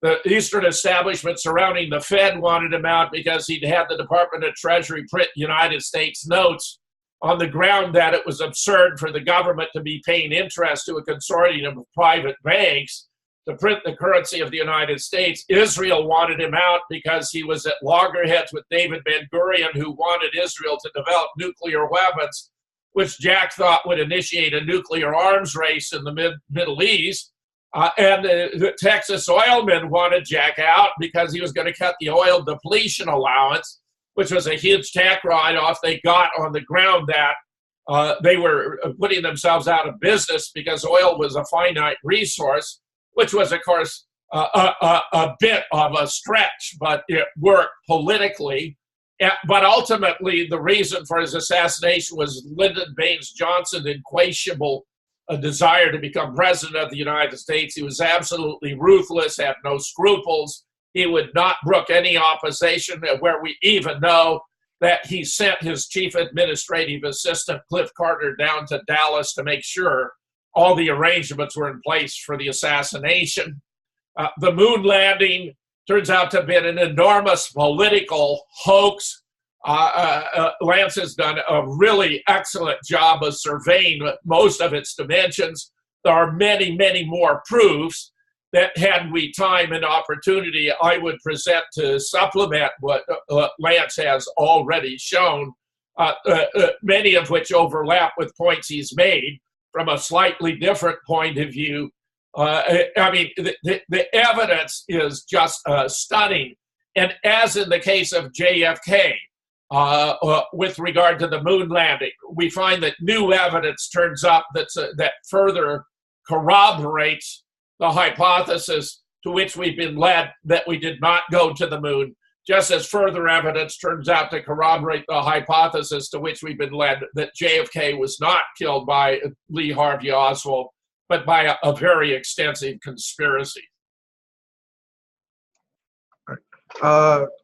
The Eastern establishment surrounding the Fed wanted him out because he'd had the Department of Treasury print United States notes on the ground that it was absurd for the government to be paying interest to a consortium of private banks to print the currency of the United States. Israel wanted him out because he was at loggerheads with David Ben-Gurion, who wanted Israel to develop nuclear weapons, which Jack thought would initiate a nuclear arms race in the Middle East. And the Texas oilmen wanted Jack out because he was going to cut the oil depletion allowance, which was a huge tax write-off they got on the ground that they were putting themselves out of business because oil was a finite resource, which was, of course, a bit of a stretch, but it worked politically. But ultimately, the reason for his assassination was Lyndon Baines Johnson's insatiable desire to become president of the United States. He was absolutely ruthless, had no scruples. He would not brook any opposition, where we even know that he sent his chief administrative assistant, Cliff Carter, down to Dallas to make sure all the arrangements were in place for the assassination. The moon landing turns out to have been an enormous political hoax. Lance has done a really excellent job of surveying most of its dimensions. There are many, many more proofs that, had we time and opportunity, I would present to supplement what Lance has already shown, many of which overlap with points he's made from a slightly different point of view. I mean, the evidence is just stunning. And as in the case of JFK, with regard to the moon landing, we find that new evidence turns up that further corroborates the hypothesis to which we've been led, that we did not go to the moon, just as further evidence turns out to corroborate the hypothesis to which we've been led, that JFK was not killed by Lee Harvey Oswald, but by a very extensive conspiracy.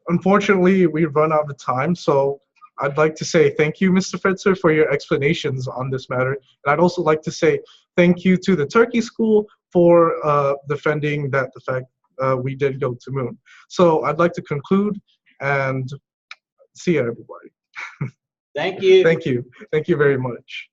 Unfortunately, we've run out of time, so I'd like to say thank you, Mr. Fetzer, for your explanations on this matter. And I'd also like to say thank you to the Turkey School for defending the fact we did go to moon. So I'd like to conclude and see you, everybody. Thank you. Thank you. Thank you very much.